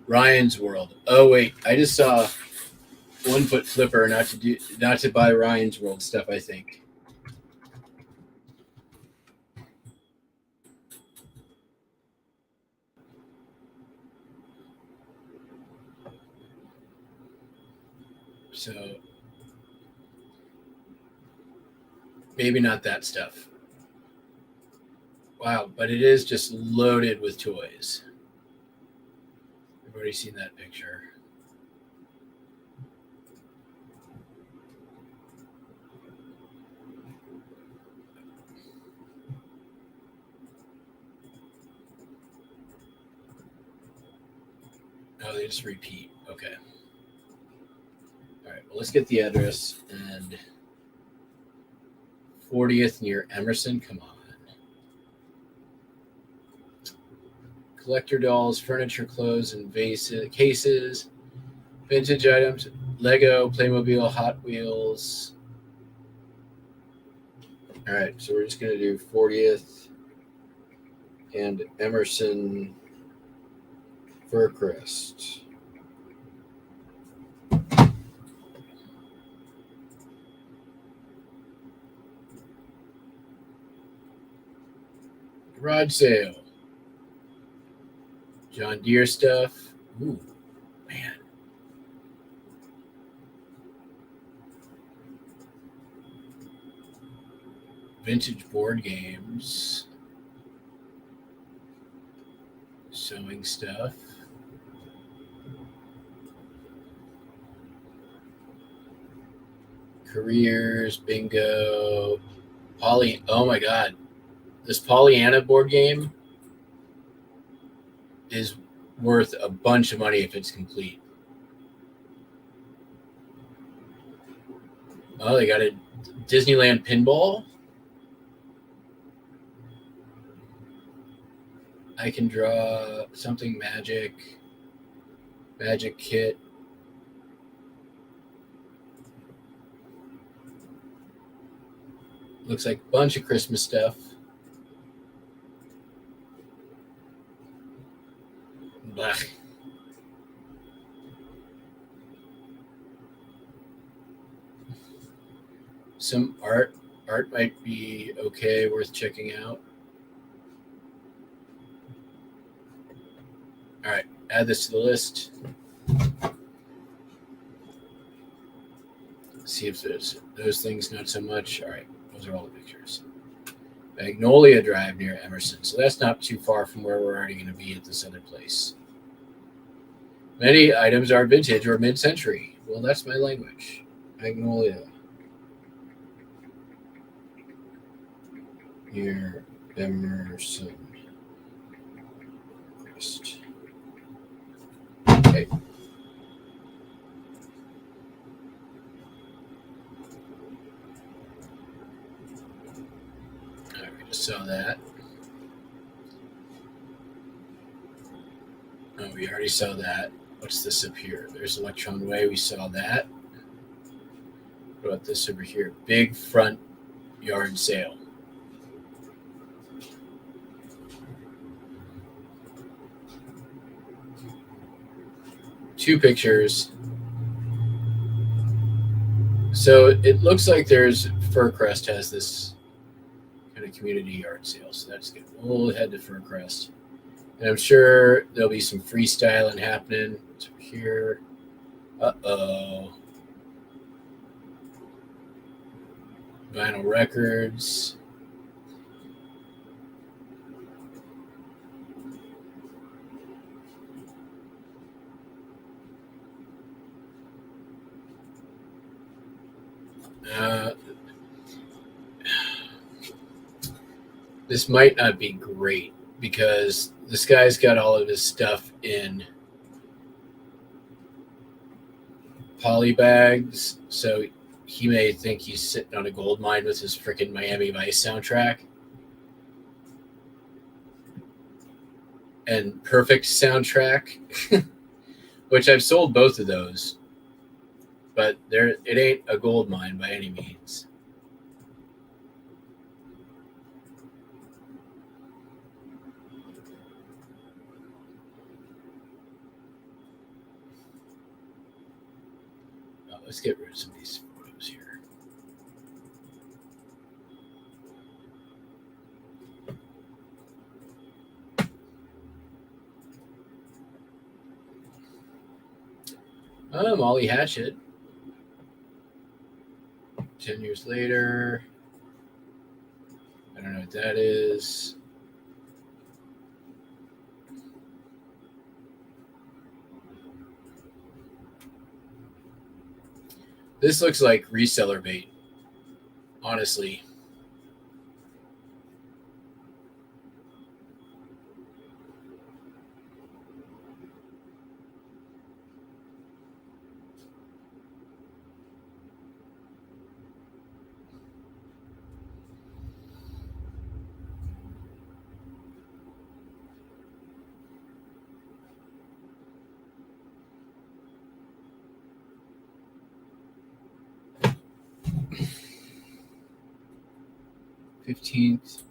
Ryan's World. Oh wait, I just saw 1 foot flipper. Not to buy Ryan's World stuff. I think. So maybe not that stuff. Wow, but it is just loaded with toys. I've already seen that picture. Oh, they just repeat. Okay. All right. Well, let's get the address and 40th near Emerson. Come on. Collector dolls, furniture, clothes, and vases, cases, vintage items, Lego, Playmobil, Hot Wheels. All right, so we're just going to do 40th and Emerson Furcrest. Garage sale. John Deere stuff. Ooh, man. Vintage board games. Sewing stuff. Careers, bingo. Oh my God. This Pollyanna board game is worth a bunch of money if it's complete. Oh, they got a Disneyland pinball. I can draw something magic kit. Looks like a bunch of Christmas stuff. some art. Art might be okay, worth checking out. All right, add this to the list. See if there's those things, not so much. All right, those are all the pictures. Magnolia Drive near Emerson. So that's not too far from where we're already going to be at this other place. Many items are vintage or mid-century. Well, that's my language. Magnolia. Near Emerson. Okay. All right, we just saw that. Oh, we already saw that. What's this up here? There's Electron Way. We saw that. What about this over here? Big front yard sale. Two pictures. So it looks like Furcrest has this kind of community yard sale. So that's good. We'll head to Furcrest. And I'm sure there'll be some freestyling happening. It's over here. Uh-oh. Vinyl records. This might not be great because this guy's got all of his stuff in poly bags, so he may think he's sitting on a gold mine with his freaking Miami Vice soundtrack and Perfect soundtrack, which I've sold both of those, but it ain't a gold mine by any means. Let's get rid of some of these photos here. Molly Hatchet. 10 years later. I don't know what that is. This looks like reseller bait, honestly. $15th.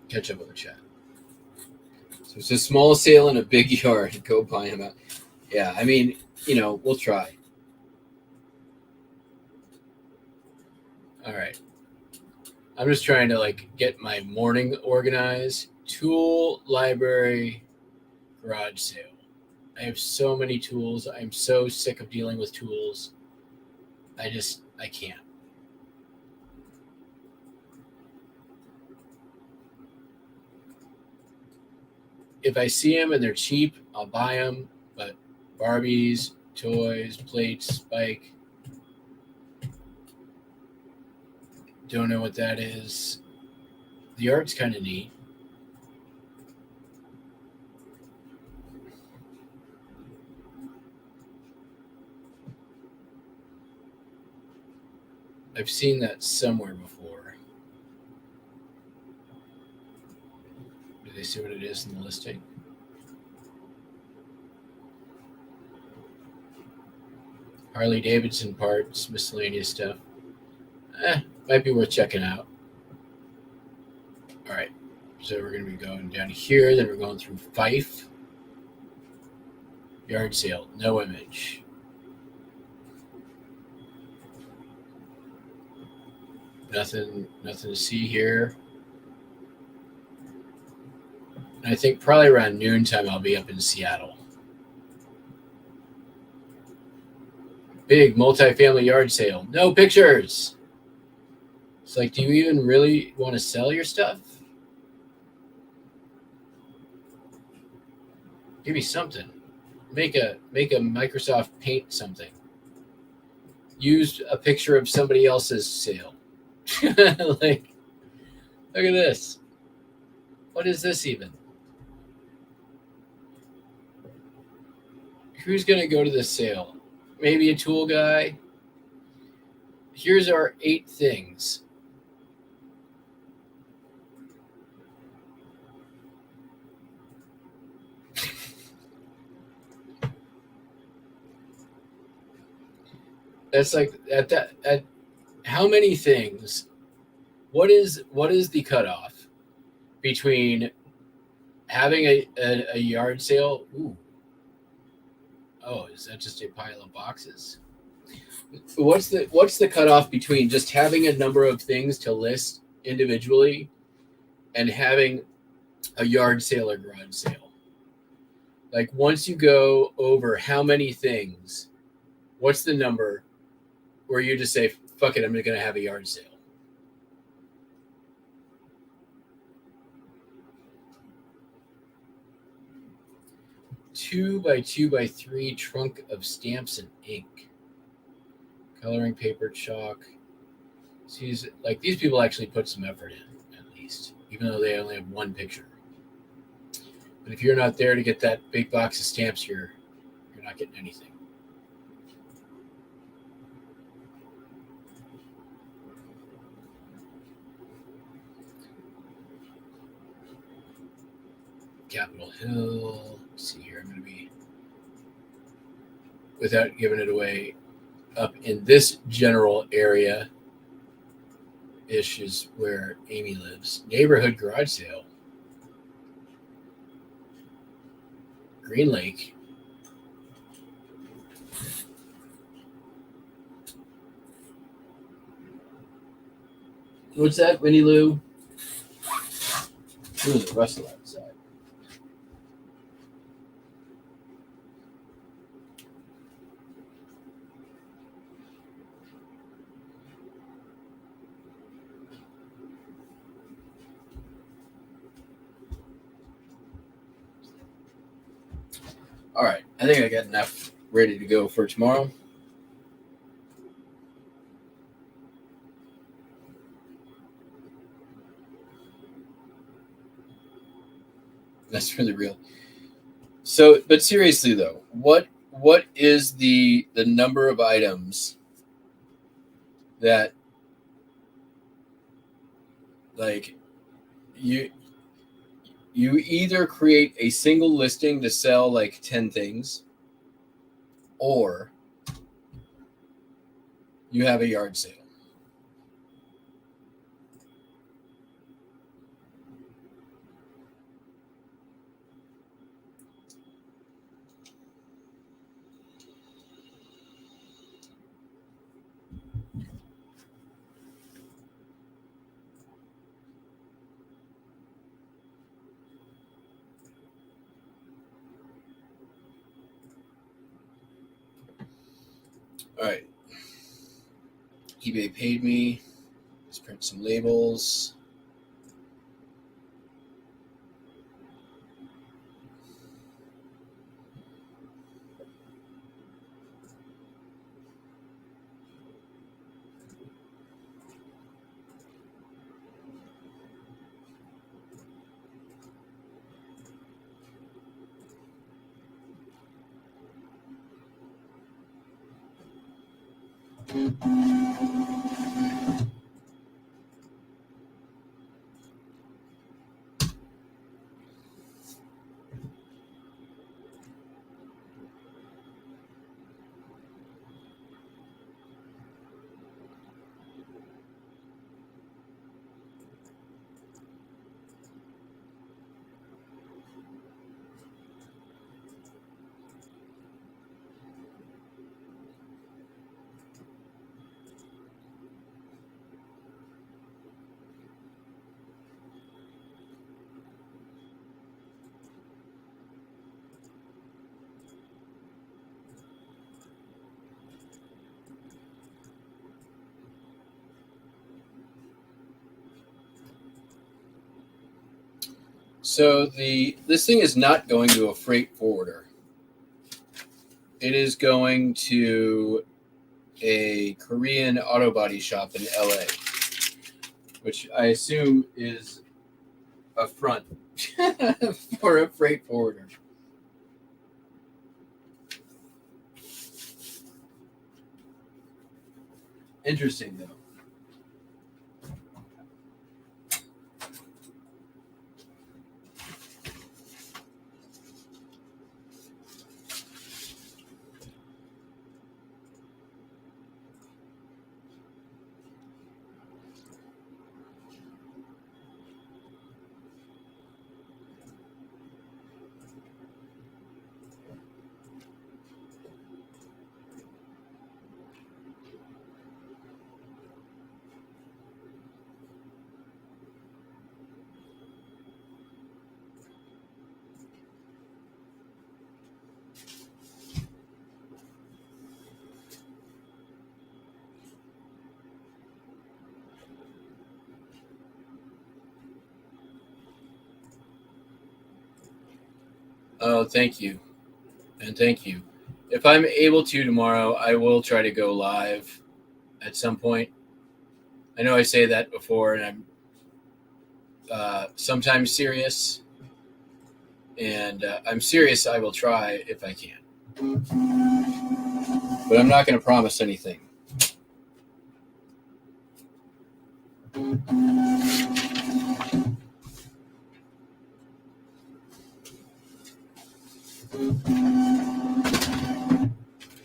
Catch up with the chat. So it's a small sale in a big yard. Go buy him out. Yeah, I mean, we'll try. All right. I'm just trying to get my morning organized. Tool, library, garage sale. I have so many tools. I'm so sick of dealing with tools. I can't. If I see them and they're cheap, I'll buy them. But Barbies, toys, plates, Spike. Don't know what that is. The art's kind of neat. I've seen that somewhere before. Do they see what it is in the listing? Harley Davidson parts, miscellaneous stuff. Might be worth checking out. All right, so we're going to be going down here. Then we're going through Fife. Yard sale, no image. Nothing to see here. And I think probably around noontime I'll be up in Seattle. Big multifamily yard sale, no pictures. It's like, do you even really want to sell your stuff? Give me something. Make a Microsoft Paint something. Use a picture of somebody else's sale. Like, look at this. What is this even? Who's going to go to this sale? Maybe a tool guy. Here's our 8 things. That's like at how many things? What is the cutoff between having a yard sale? Ooh. Oh, is that just a pile of boxes? What's the cutoff between just having a number of things to list individually and having a yard sale or garage sale? Like, once you go over how many things, what's the number where you just say, fuck it, I'm going to have a yard sale? Two by 2x3 trunk of stamps and ink. Coloring paper, chalk. See, like, these people actually put some effort in, at least, even though they only have one picture. But if you're not there to get that big box of stamps, you're not getting anything. Capitol Hill. Let's see here. I'm going to be, without giving it away, up in this general area ish is where Amy lives. Neighborhood garage sale. Green Lake. What's that, Winnie Lou? There was a rustle outside. All right, I think I got enough ready to go for tomorrow. That's really real. So, but seriously though, what is the number of items that, like, you either create a single listing to sell like 10 things, or you have a yard sale? All right. eBay paid me. Let's print some labels. So this thing is not going to a freight forwarder. It is going to a Korean auto body shop in LA, which I assume is a front for a freight forwarder. Interesting, though. Oh, thank you. And thank you. If I'm able to tomorrow, I will try to go live at some point. I know I say that before, and I'm sometimes serious. And I'm serious, I will try if I can. But I'm not going to promise anything.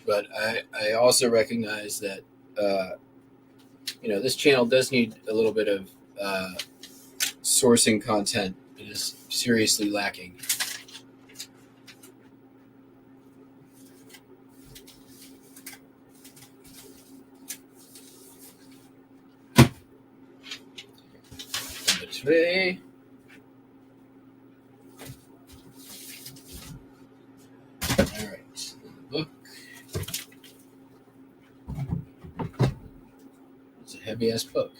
But I also recognize that, this channel does need a little bit of sourcing content. It is seriously lacking. Today, all right, look. It's a heavy ass book.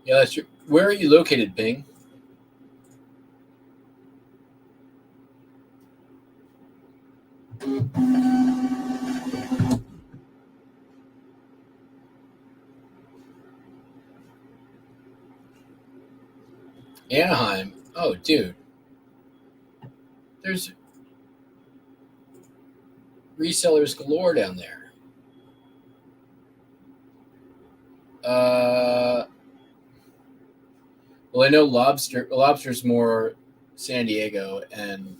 Yeah, that's true. Where are you located, Bing? Anaheim. Oh, dude. There's resellers galore down there. Well, I know lobster's more San Diego, and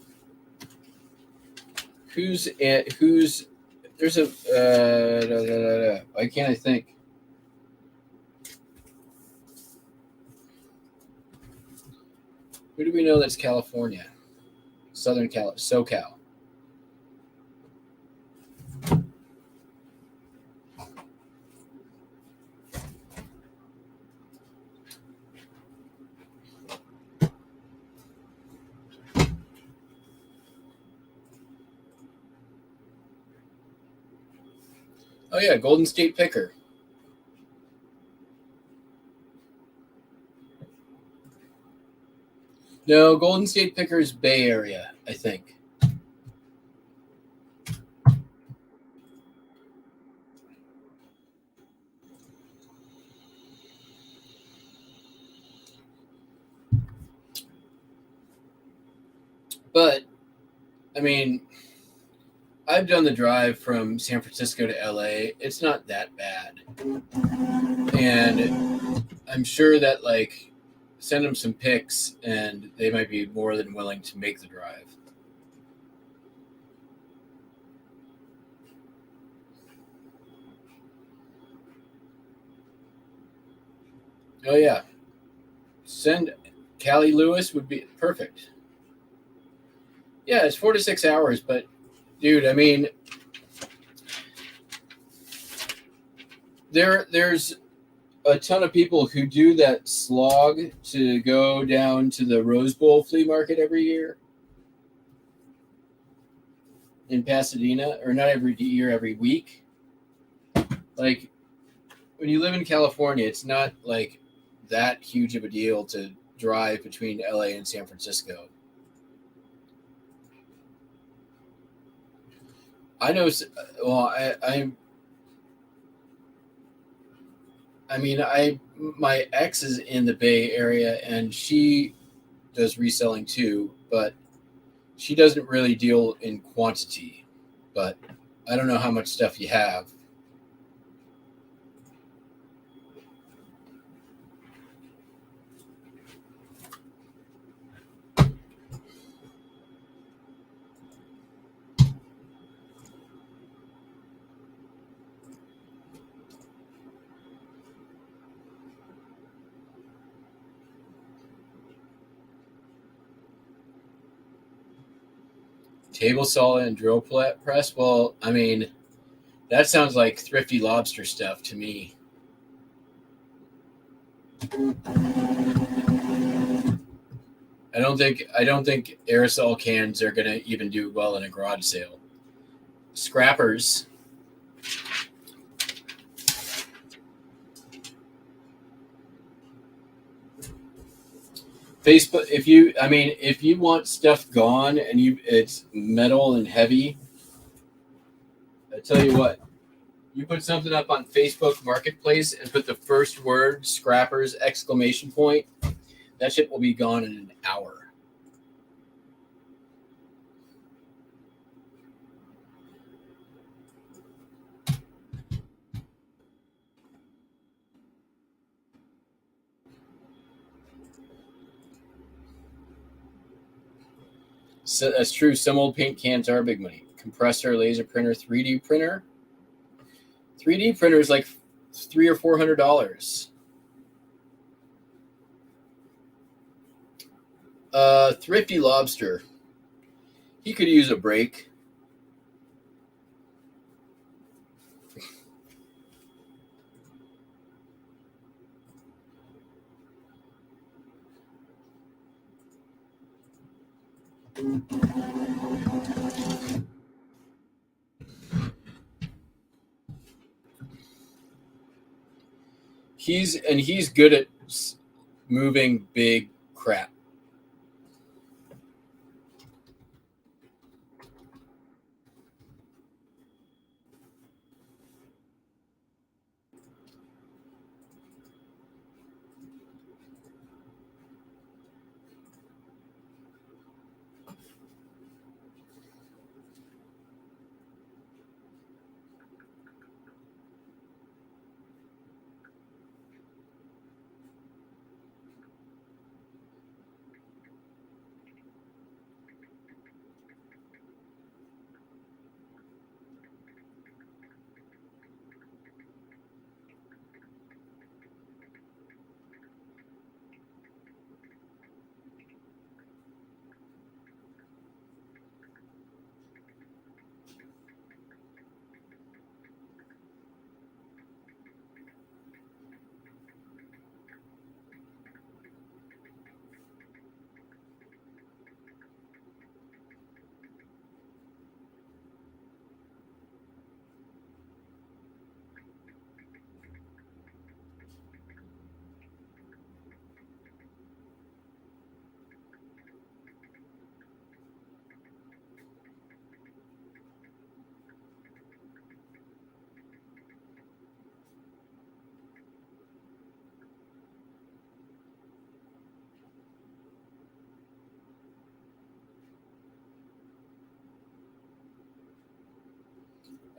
who's there's a why can't I think? Who do we know that's California? Southern Cal, SoCal. Oh yeah, Golden State Picker. No, Golden State Picker is Bay Area, I think. But I mean, I've done the drive from San Francisco to LA. It's not that bad. And I'm sure that, like, send them some pics and they might be more than willing to make the drive. Oh, yeah. Send Cali Lewis would be perfect. Yeah, it's 4 to 6 hours, but dude, I mean, there's a ton of people who do that slog to go down to the Rose Bowl flea market every year in Pasadena, or not every year, every week. Like, when you live in California, it's not like that huge of a deal to drive between LA and San Francisco. I know. Well, I mean, my ex is in the Bay Area, and she does reselling too, but she doesn't really deal in quantity. But I don't know how much stuff you have. Table saw and drill press. Well, I mean, that sounds like Thrifty Lobster stuff to me. I don't think aerosol cans are gonna even do well in a garage sale. Scrappers. Facebook. If you want stuff gone and it's metal and heavy, I tell you what, you put something up on Facebook Marketplace and put the first word "scrappers!" ! That shit will be gone in an hour. So that's true. Some old paint cans are big money. Compressor, laser printer, 3D printer. 3D printer is like $300 or $400. Thrifty Lobster. He could use a break. He's good at moving big crap.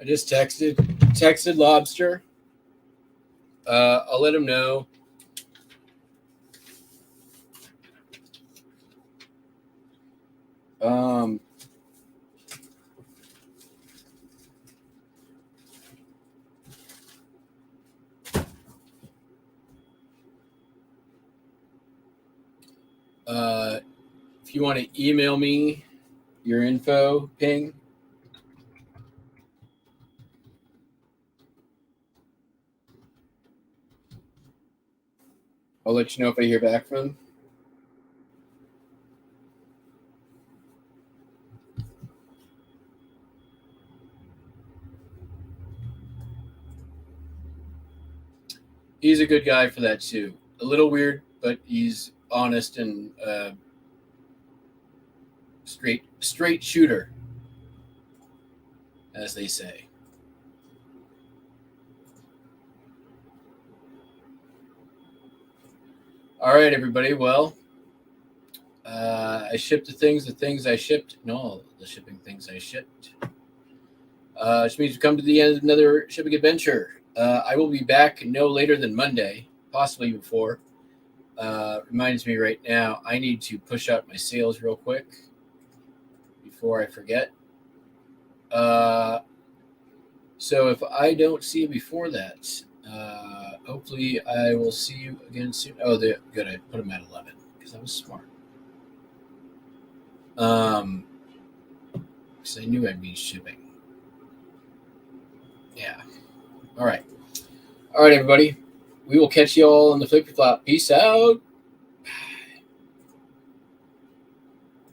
I just texted Lobster. I'll let him know. you want to email me your info, ping. I'll let you know if I hear back from him. He's a good guy for that too. A little weird, but he's honest and straight shooter, as they say. All right, everybody. Well, I shipped the things I shipped. No, the shipping things I shipped. Which means we've come to the end of another shipping adventure. I will be back no later than Monday, possibly before. Reminds me right now, I need to push out my sales real quick before I forget. So if I don't see you before that, hopefully I will see you again soon. Oh, good. I put them at 11 because I was smart. Because I knew I'd be shipping. Yeah. All right. All right, everybody. We will catch you all on the flippy flop. Peace out.